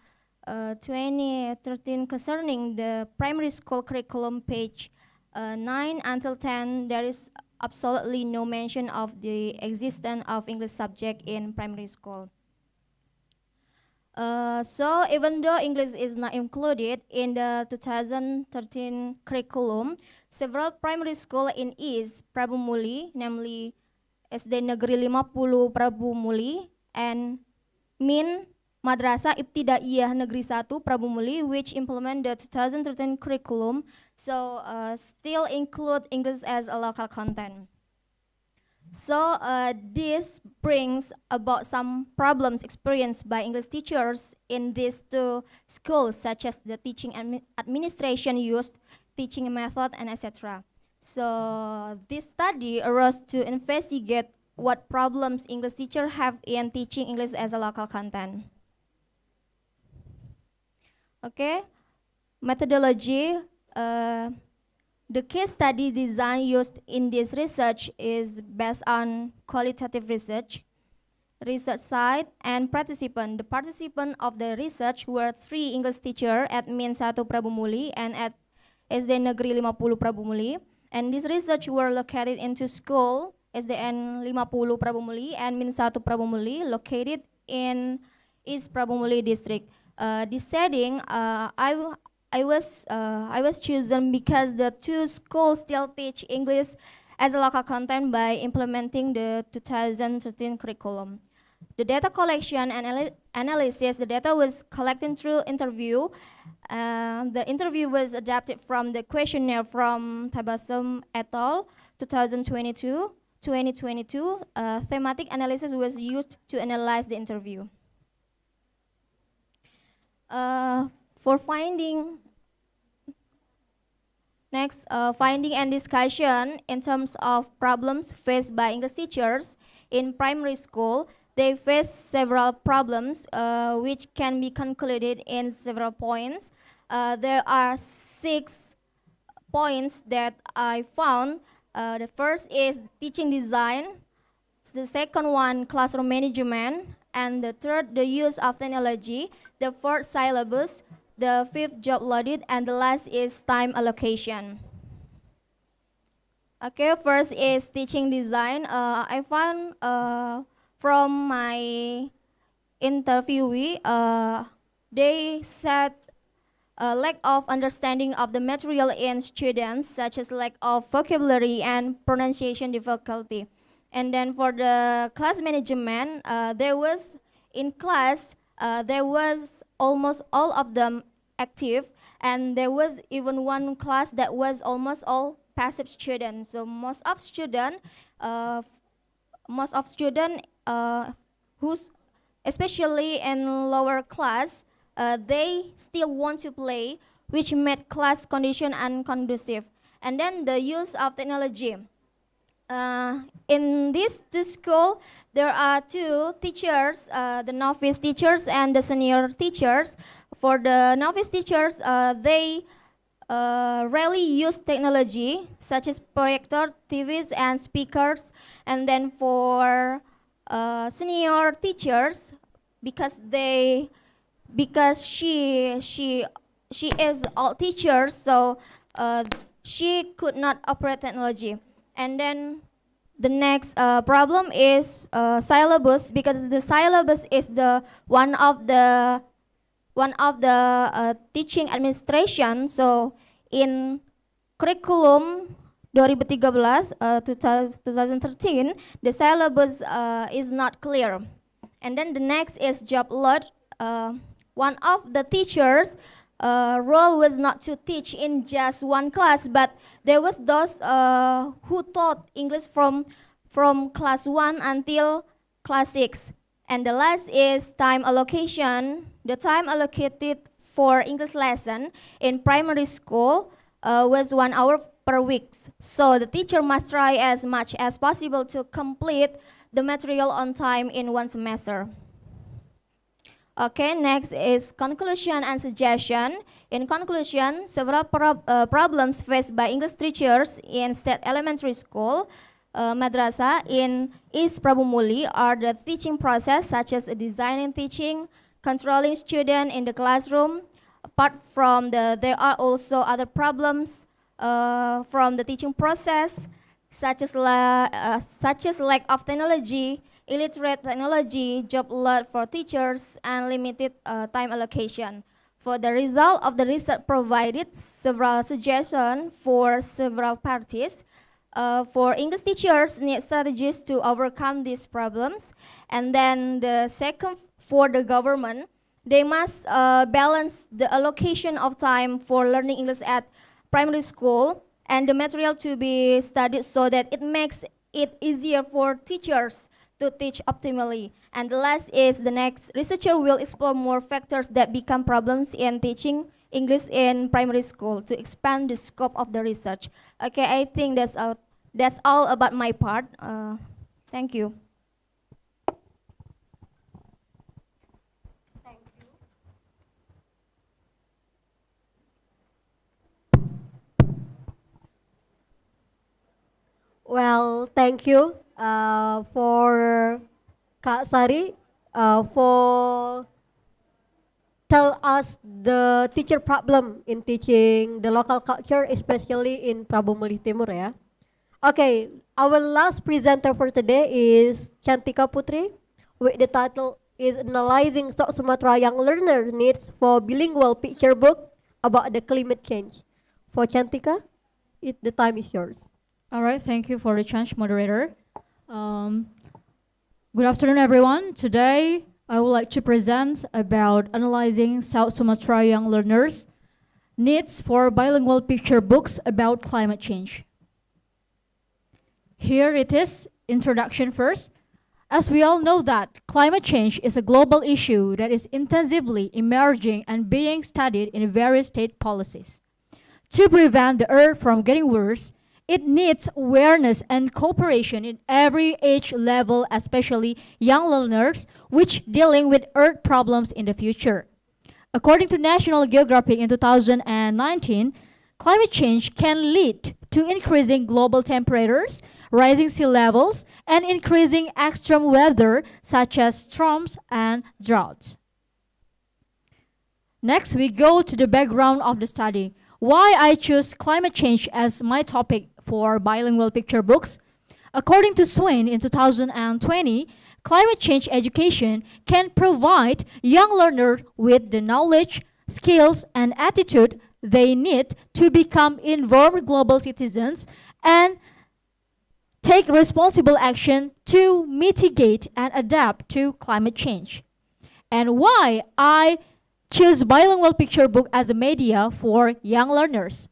2013 concerning the primary school curriculum, page 9 until 10, there is absolutely no mention of the existence of English subject in primary school. So even though English is not included in the 2013 curriculum, several primary school in East Prabu Muli, namely SD Negeri 50 Prabu Muli and Min Madrasah Ibtidaiyah Negeri 1 Prabu Muli, which implement the 2013 curriculum, so still include English as a local content. So this brings about some problems experienced by English teachers in these two schools, such as the teaching administration used, teaching method, and etc. So this study arose to investigate what problems English teachers have in teaching English as a local content. Okay, methodology. The case study design used in this research is based on qualitative research site, and participant. The participant of the research were 3 English teachers at Min 1 Prabu Muli and at SD Negeri 50 Prabu Muli. And this research were located into school SDN 50 Prabu Muli and Min 1 Prabu Muli, located in East Prabu Muli district. This setting, I was chosen because the two schools still teach English as a local content by implementing the 2013 curriculum. The data collection and analysis, the data was collected through interview. The interview was adapted from the questionnaire from Tabasum et al. 2022. Thematic analysis was used to analyze the interview. For finding, next, finding and discussion in terms of problems faced by English teachers in primary school. They face several problems which can be concluded in several points. There are 6 points that I found. The first is teaching design. The second one, classroom management. And the third, the use of technology. The fourth, syllabus. The fifth, job loaded. And the last is time allocation. Okay, first is teaching design. I found from my interviewee, they said lack of understanding of the material in students, such as lack of vocabulary and pronunciation difficulty. And then for the class management, there was in class, there was almost all of them active, and there was even one class that was almost all passive students. So most of student who's especially in lower class, they still want to play, which made class condition unconducive. And then the use of technology. In this school, there are 2 teachers, the novice teachers and the senior teachers. For the novice teachers, they rarely use technology, such as projector, TVs, and speakers. And then for senior teachers, because she is all teachers, so she could not operate technology. And then the next problem is syllabus, because the syllabus is the one of the teaching administration. So in curriculum 2013, 2013, the syllabus is not clear. And then the next is job load. One of the teachers' role was not to teach in just one class, but there was those who taught English from class 1 until class 6. And the last is time allocation. The time allocated for English lesson in primary school was 1 hour per week. So the teacher must try as much as possible to complete the material on time in one semester. Okay, next is conclusion and suggestion. In conclusion, several problems faced by English teachers in state elementary school, madrasah in East Prabu Muli are the teaching process, such as designing teaching, controlling students in the classroom. Apart from there are also other problems from the teaching process, such as lack of technology illiterate technology, job load for teachers, and limited time allocation. For the result of the research provided several suggestions for several parties. For English teachers need strategies to overcome these problems. And then the second, for the government, they must balance the allocation of time for learning English at primary school and the material to be studied so that it makes it easier for teachers to teach optimally. And the last is the next researcher will explore more factors that become problems in teaching English in primary school to expand the scope of the research. Okay, I think that's all about my part. Thank you.
Well, thank you for Kak Sari for tell us the teacher problem in teaching the local culture, especially in Prabu Mulih Timur ya. Okay, our last presenter for today is Cantika Putri with the title is Analyzing South Sumatra Young Learner Needs for Bilingual Picture Book about the Climate Change. For Cantika, the time is yours.
All right, thank you for the chance, moderator. Good afternoon, everyone. Today, I would like to present about analyzing South Sumatra young learners' needs for bilingual picture books about climate change. Here it is, introduction first. As we all know that climate change is a global issue that is intensively emerging and being studied in various state policies. To prevent the Earth from getting worse, it needs awareness and cooperation in every age level, especially young learners, which dealing with Earth problems in the future. According to National Geographic in 2019, climate change can lead to increasing global temperatures, rising sea levels, and increasing extreme weather such as storms and droughts. Next, we go to the background of the study. Why I choose climate change as my topic for bilingual picture books. According to Swain in 2020, climate change education can provide young learners with the knowledge, skills, and attitude they need to become informed global citizens and take responsible action to mitigate and adapt to climate change. And why I choose bilingual picture book as a media for young learners.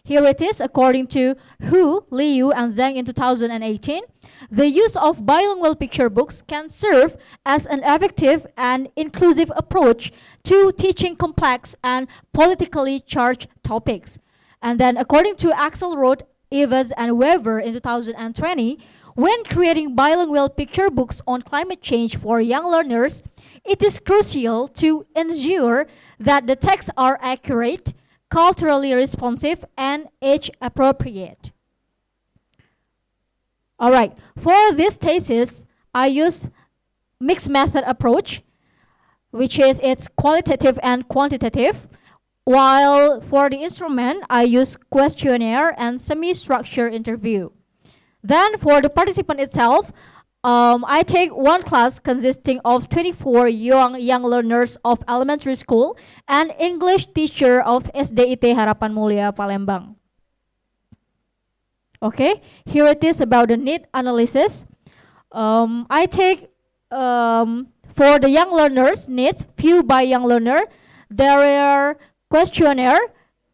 Here it is, according to Hu, Liu, and Zhang in 2018. The use of bilingual picture books can serve as an effective and inclusive approach to teaching complex and politically charged topics. And then, according to Axel Roth, Evans, and Weber in 2020, when creating bilingual picture books on climate change for young learners, it is crucial to ensure that the texts are accurate, culturally responsive, and age appropriate. All right, for this thesis, I use mixed method approach, which is it's qualitative and quantitative, while for the instrument, I use questionnaire and semi-structured interview. Then for the participant itself, I take one class consisting of 24 young learners of elementary school and English teacher of SDIT Harapan Mulia Palembang. Okay, here it is about the need analysis. I take for the young learners needs, few by young learner, there are questionnaire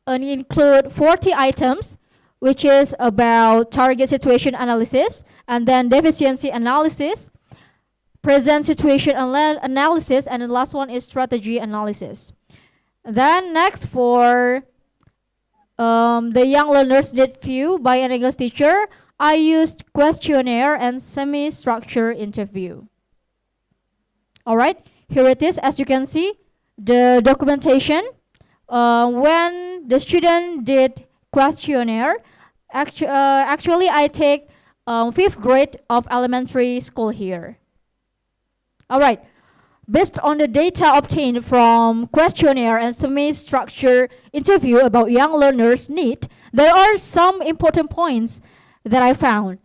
and include 40 items, which is about target situation analysis, and then deficiency analysis, present situation analysis, and the last one is strategy analysis. Then next for the young learners need few by an English teacher, I used questionnaire and semi-structured interview. All right, here it is. As you can see, the documentation. When the student did questionnaire, actually I take 5th grade of elementary school here. All right, based on the data obtained from questionnaire and semi-structured interview about young learners' need, there are some important points that I found.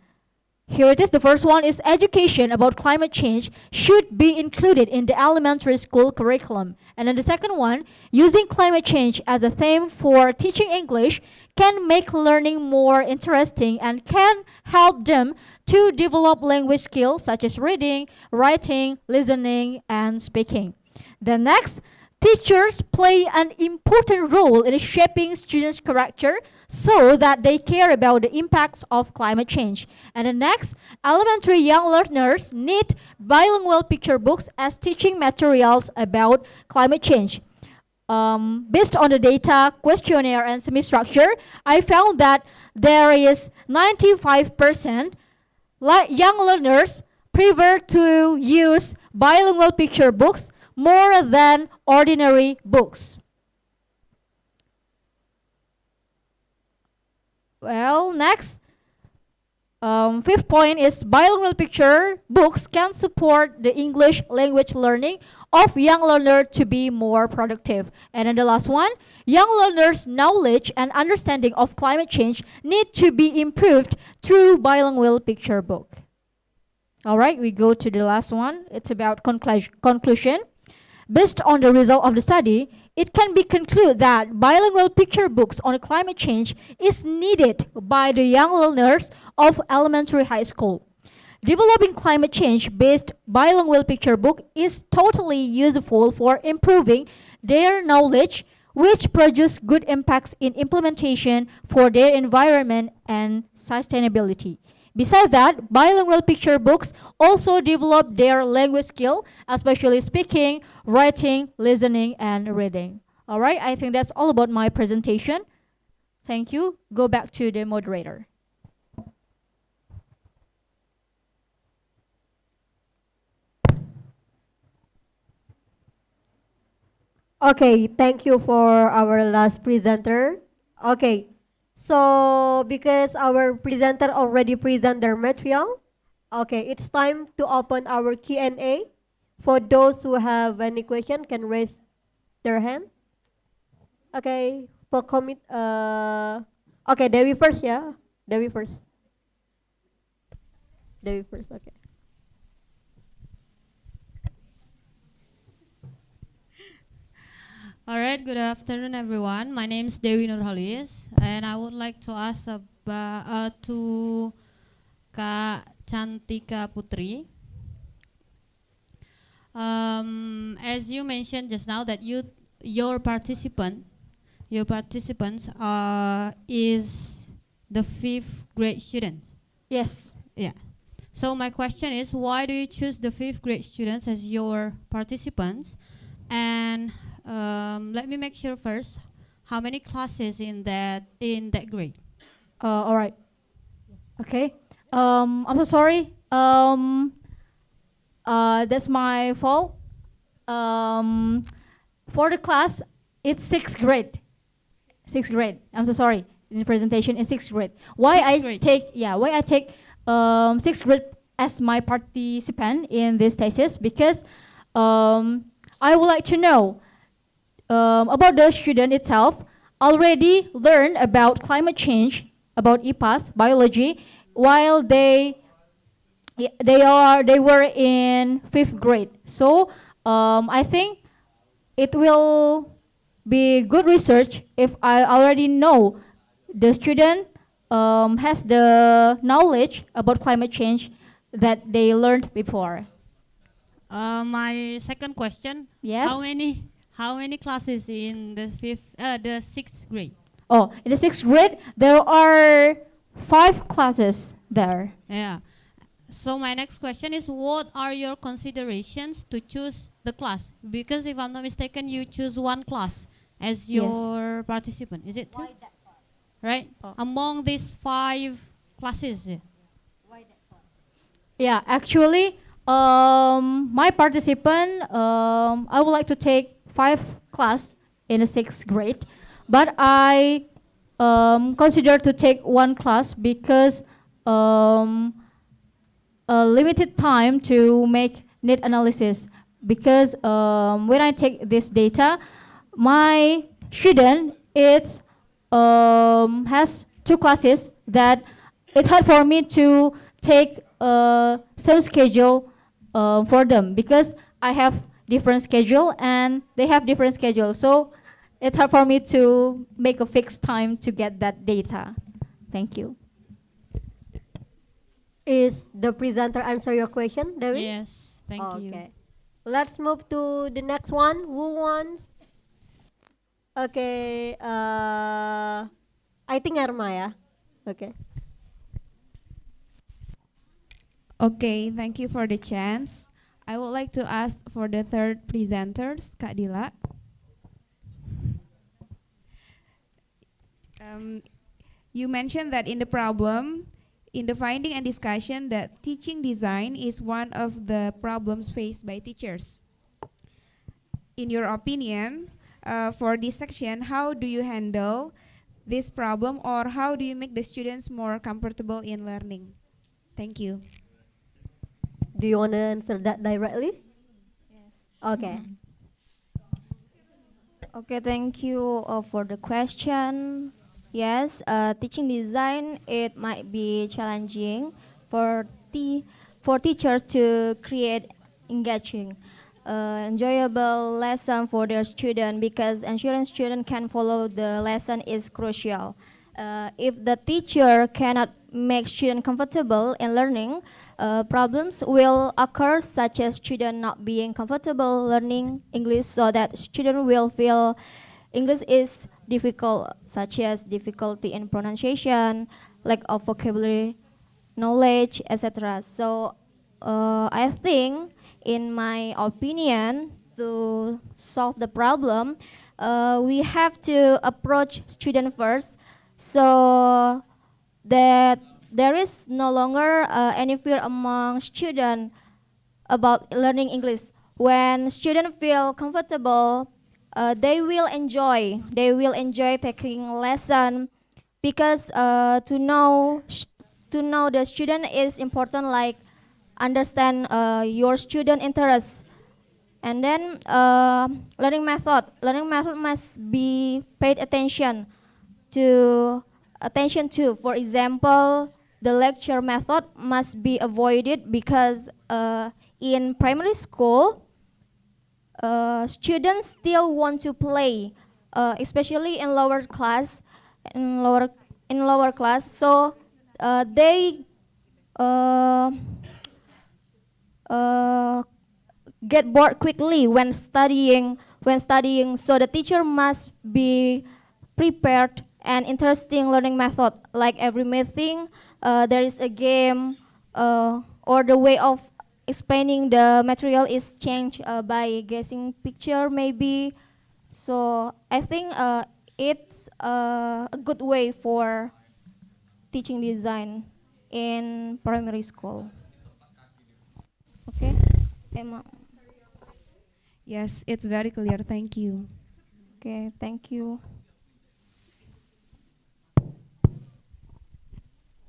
Here it is. The first one is education about climate change should be included in the elementary school curriculum. And then the second one, using climate change as a theme for teaching English can make learning more interesting and can help them to develop language skills such as reading, writing, listening, and speaking. The next, teachers play an important role in shaping students' character so that they care about the impacts of climate change. And the next, elementary young learners need bilingual picture books as teaching materials about climate change. Based on the data, questionnaire, and semi-structure, I found that there is 95% young learners prefer to use bilingual picture books more than ordinary books. Well, next, fifth point is bilingual picture books can support the English language learning of young learners to be more productive. And then the last one, young learners' knowledge and understanding of climate change need to be improved through bilingual picture book. All right, we go to the last one. It's about conclusion. Based on the result of the study, it can be concluded that bilingual picture books on climate change is needed by the young learners of elementary high school. Developing climate change-based bilingual picture book is totally useful for improving their knowledge, which produce good impacts in implementation for their environment and sustainability. Besides that, bilingual picture books also develop their language skill, especially speaking, writing, listening, and reading. All right, I think that's all about my presentation. Thank you. Go back to the moderator.
Okay, thank you for our last presenter. Okay, so because our presenter already present their material, okay, it's time to open our Q&A. For those who have any question, can raise their hand. Okay, for okay, Dewi first, yeah. Dewi first. Dewi first, okay.
All right, good afternoon, everyone. My name is Dewi Nurhalis, and I would like to ask about to Kak Cantika Putri. As you mentioned just now that your participants is the 5th grade students.
Yes.
Yeah. So my question is, why do you choose the 5th grade students as your participants? And let me make sure first, how many classes in that grade?
All right. Okay. I'm so sorry. That's my fault. For the class, it's 6th grade. 6th grade. I'm so sorry. In the presentation in 6th grade. Why I take 6th grade as my participant in this thesis? Because I would like to know about the student itself already learned about climate change, about EPAS, biology, while they were in 5th grade. So I think it will be good research if I already know the student has the knowledge about climate change that they learned before.
My second question.
Yes.
How many classes in the 6th grade?
Oh, in the 6th grade, there are 5 classes there.
Yeah. So my next question is, what are your considerations to choose the class? Because if I'm not mistaken, you choose one class as your participant. Is it true? Right? Among these 5 classes.
Yeah, actually, my participant, I would like to take 5 class in the 6th grade, but I consider to take 1 class because a limited time to make need analysis. Because when I take this data, my student has 2 classes that it's hard for me to take same schedule for them, because I have different schedule and they have different schedule. So it's hard for me to make a fixed time to get that data. Thank you.
Is the presenter answer your question, Dewi?
Yes, thank you.
Okay. Let's move to the next one. Who wants? Okay. I think Erma ya. Okay.
Okay, thank you for the chance. I would like to ask for the third presenters, Kak Dila. You mentioned that in the problem, in the finding and discussion, that teaching design is one of the problems faced by teachers. In your opinion, for this section, how do you handle this problem, or how do you make the students more comfortable in learning? Thank you.
Do you want to answer that directly?
Yes.
Okay.
Okay, thank you for the question. Yes, teaching design, it might be challenging for teachers to create engaging, enjoyable lesson for their student, because ensuring student can follow the lesson is crucial. If the teacher cannot make student comfortable in learning, problems will occur, such as student not being comfortable learning English, so that student will feel English is difficult, such as difficulty in pronunciation, lack of vocabulary, knowledge, etc. So I think, in my opinion, to solve the problem, we have to approach student first, so that there is no longer any fear among students about learning English. When students feel comfortable, they will enjoy. They will enjoy taking lesson, because to know the student is important. Like understand your student interests, and then learning method. Learning method must be paid attention to. For example, the lecture method must be avoided, because in primary school, students still want to play, especially in lower class. In lower class, so they get bored quickly when studying. So the teacher must be prepared and interesting learning method. Like every meeting, there is a game, or the way of explaining the material is changed by guessing picture maybe. So I think it's a good way for teaching design in primary school. Okay, Emma.
Yes, it's very clear. Thank you.
Okay, thank you.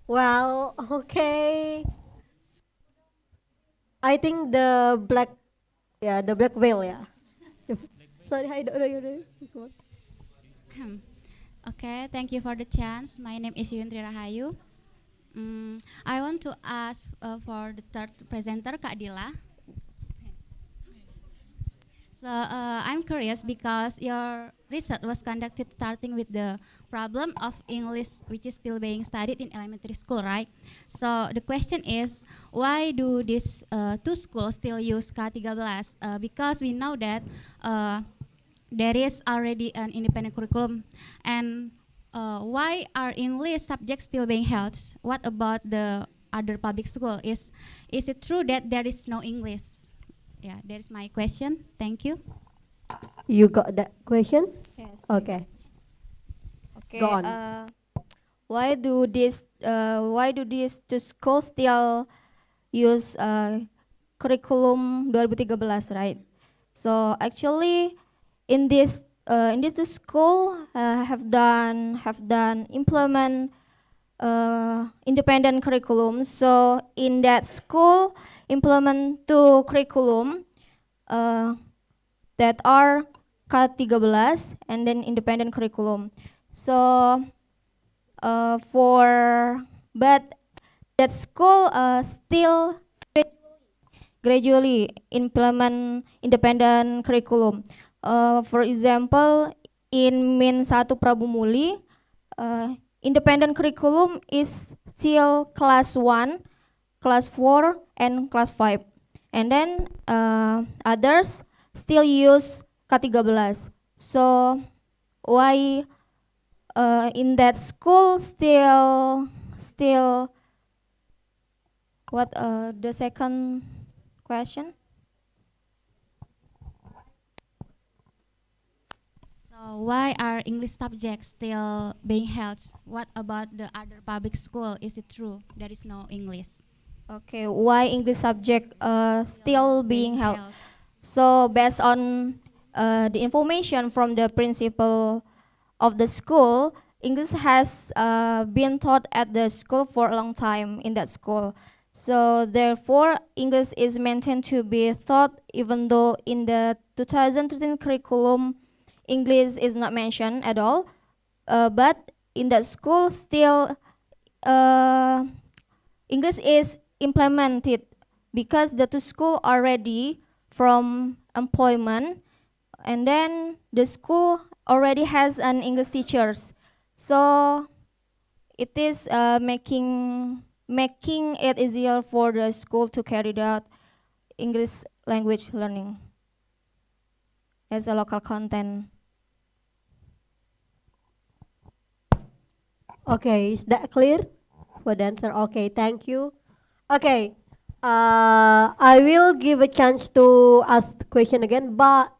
Well, okay. I think the black, yeah, the black veil, yeah. Sorry, I don't know your name.
Okay, thank you for the chance. My name is Yundri Rahayu. I want to ask for the third presenter, Kak Dila. So I'm curious, because your research was conducted starting with the problem of English, which is still being studied in elementary school, right? So the question is, why do these two schools still use K13? Because we know that there is already an independent curriculum, and why are English subjects still being held? What about the other public school? Is it true that there is no English? Yeah, that's my question. Thank you.
You got that question?
Yes.
Okay.
Okay.
Go on.
Why do these two schools still use curriculum 2013, right? So actually, in this two school have done implement independent curriculum. So in that school, implement two curriculum that are K13 and then independent curriculum. So but that school still gradually implement independent curriculum. For example, in Min 1 Prabumuli, independent curriculum is still class 1, class 4, and class 5. And then others still use K13. So why in that school still what the second question?
So why are English subjects still being held? What about the other public school? Is it true there is no English?
Okay, why English subject still being held? So based on the information from the principal of the school, English has been taught at the school for a long time in that school. So therefore, English is maintained to be taught even though in the 2013 curriculum, English is not mentioned at all. But in that school, still English is implemented because the two school are ready from employment, and then the school already has an English teachers. So it is making it easier for the school to carry out English language learning as a local content.
Okay, is that clear for the answer? Okay, thank you. Okay, I will give a chance to ask the question again, but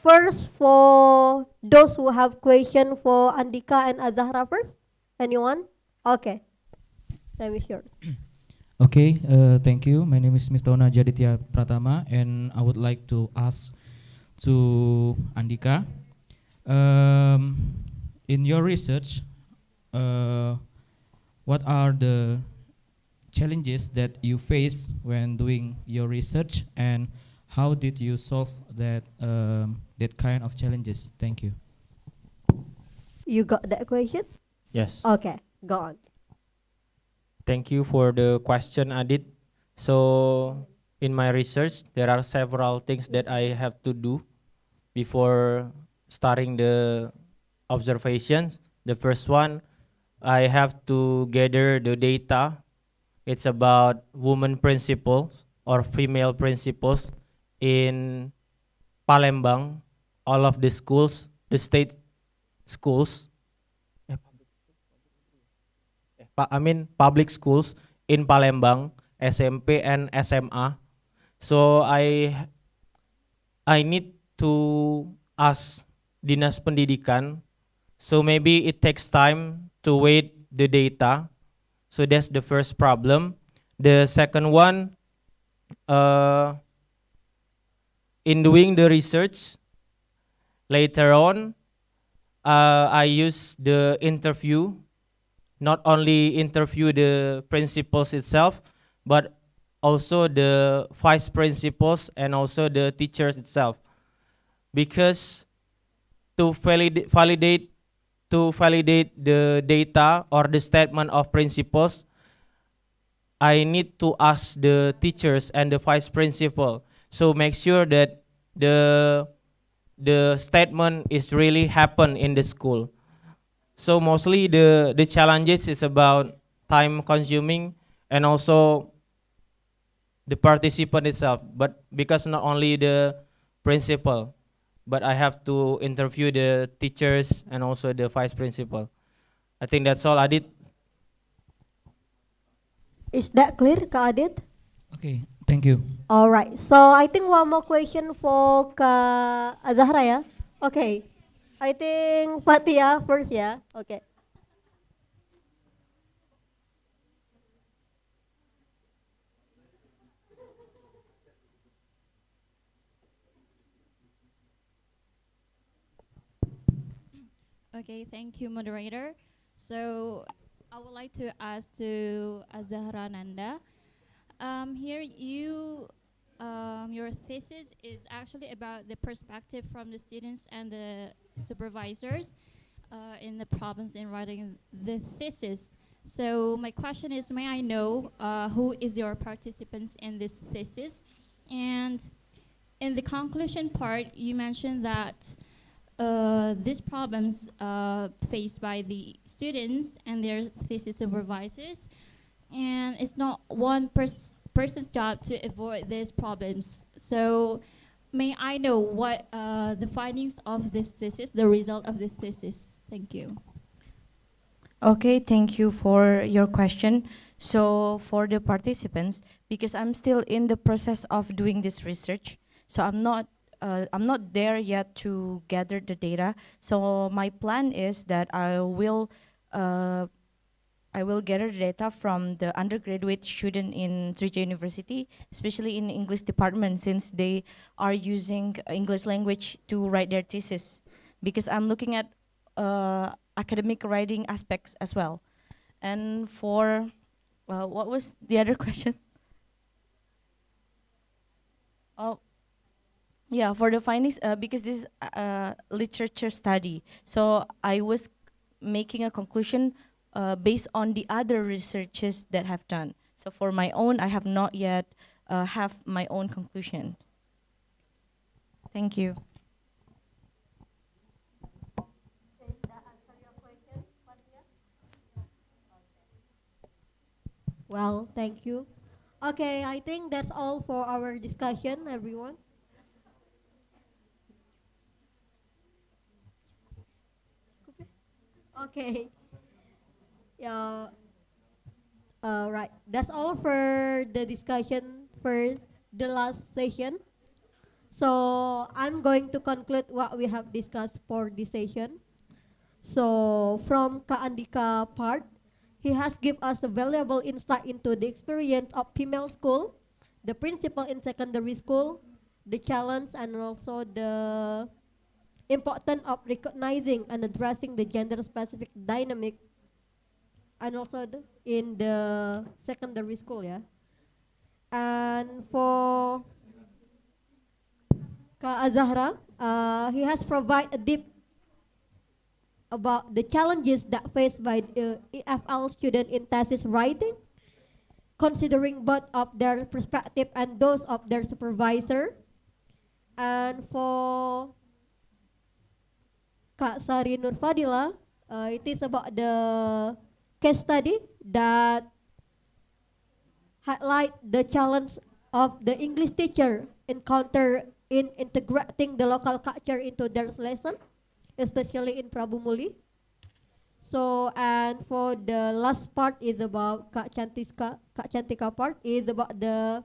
first for those who have question for Andika and Azahra first. Anyone? Okay, time is yours.
Okay, thank you. My name is Mistona Jaditya Pratama, and I would like to ask to Andika. In your research, what are the challenges that you face when doing your research, and how did you solve that that kind of challenges? Thank you.
You got that question?
Yes.
Okay, go on.
Thank you for the question, Adit. So in my research, there are several things that I have to do before starting the observations. The first one, I have to gather the data. It's about women principals or female principals in Palembang, all of the schools, the state schools, public schools in Palembang, SMP and SMA. So I need to ask Dinas Pendidikan. So maybe it takes time to wait the data. So that's the first problem. The second one, in doing the research, later on, I use the interview, not only interview the principals itself, but also the vice principals and also the teachers itself. Because to validate the data or the statement of principals, I need to ask the teachers and the vice principal. So make sure that the statement is really happen in the school. So mostly the challenges is about time consuming and also the participant itself. But because not only the principal, but I have to interview the teachers and also the vice principal. I think that's all, Adit.
Is that clear, Kak Adit?
Okay, thank you.
All right. So I think one more question for Kak Azahra ya. Okay. I think Fatia first ya. Okay.
Okay, thank you, moderator. So I would like to ask to Azahra Nanda. Here your thesis is actually about the perspective from the students and the supervisors in the problems in writing the thesis. So my question is, may I know who is your participants in this thesis? And in the conclusion part, you mentioned that these problems faced by the students and their thesis supervisors, and it's not one person's job to avoid these problems. So may I know what the findings of this thesis, the result of this thesis? Thank you.
Okay, thank you for your question. So for the participants, because I'm still in the process of doing this research, so I'm not there yet to gather the data. So my plan is that I will gather the data from the undergraduate student in Trija University, especially in English department, since they are using English language to write their thesis. Because I'm looking at academic writing aspects as well. And for, what was the other question? Oh, yeah, for the findings, because this is literature study, so I was making a conclusion based on the other researches that have done. So for my own, I have not yet have my own conclusion. Thank you.
Well, thank you. Okay, I think that's all for our discussion, everyone. Okay. Yeah. Right. That's all for the discussion for the last session. So I'm going to conclude what we have discussed for this session. So from Ka Andika part, he has given us a valuable insight into the experience of female school, the principal in secondary school, the challenge, and also the importance of recognizing and addressing the gender-specific dynamic, and also in the secondary school, yeah. And for Ka Azahra, he has provided a deep about the challenges that faced by EFL student in thesis writing, considering both of their perspective and those of their supervisor. And for Kak Sari Nurfadila, it is about the case study that highlight the challenge of the English teacher encounter in integrating the local culture into their lesson, especially in Prabu Muli. So, and for the last part is about Kak Chantika part is about the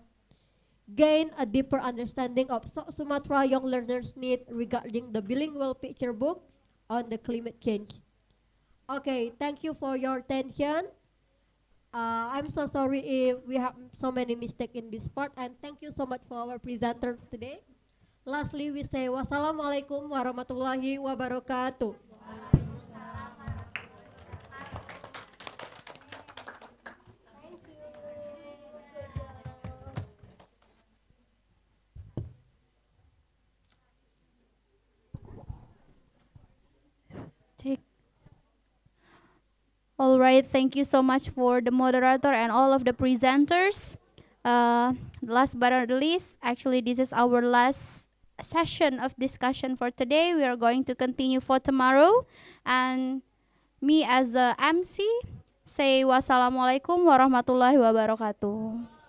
gain a deeper understanding of Sumatra young learners' need regarding the bilingual picture book on the climate change. Okay, thank you for your attention. I'm so sorry if we have so many mistakes in this part, and thank you so much for our presenters today. Lastly, we say wassalamualaikum warahmatullahi wabarakatuh.
All right, thank you so much for the moderator and all of the presenters. Last but not least, actually this is our last session of discussion for today. We are going to continue for tomorrow. And me as a MC say wassalamualaikum warahmatullahi wabarakatuh.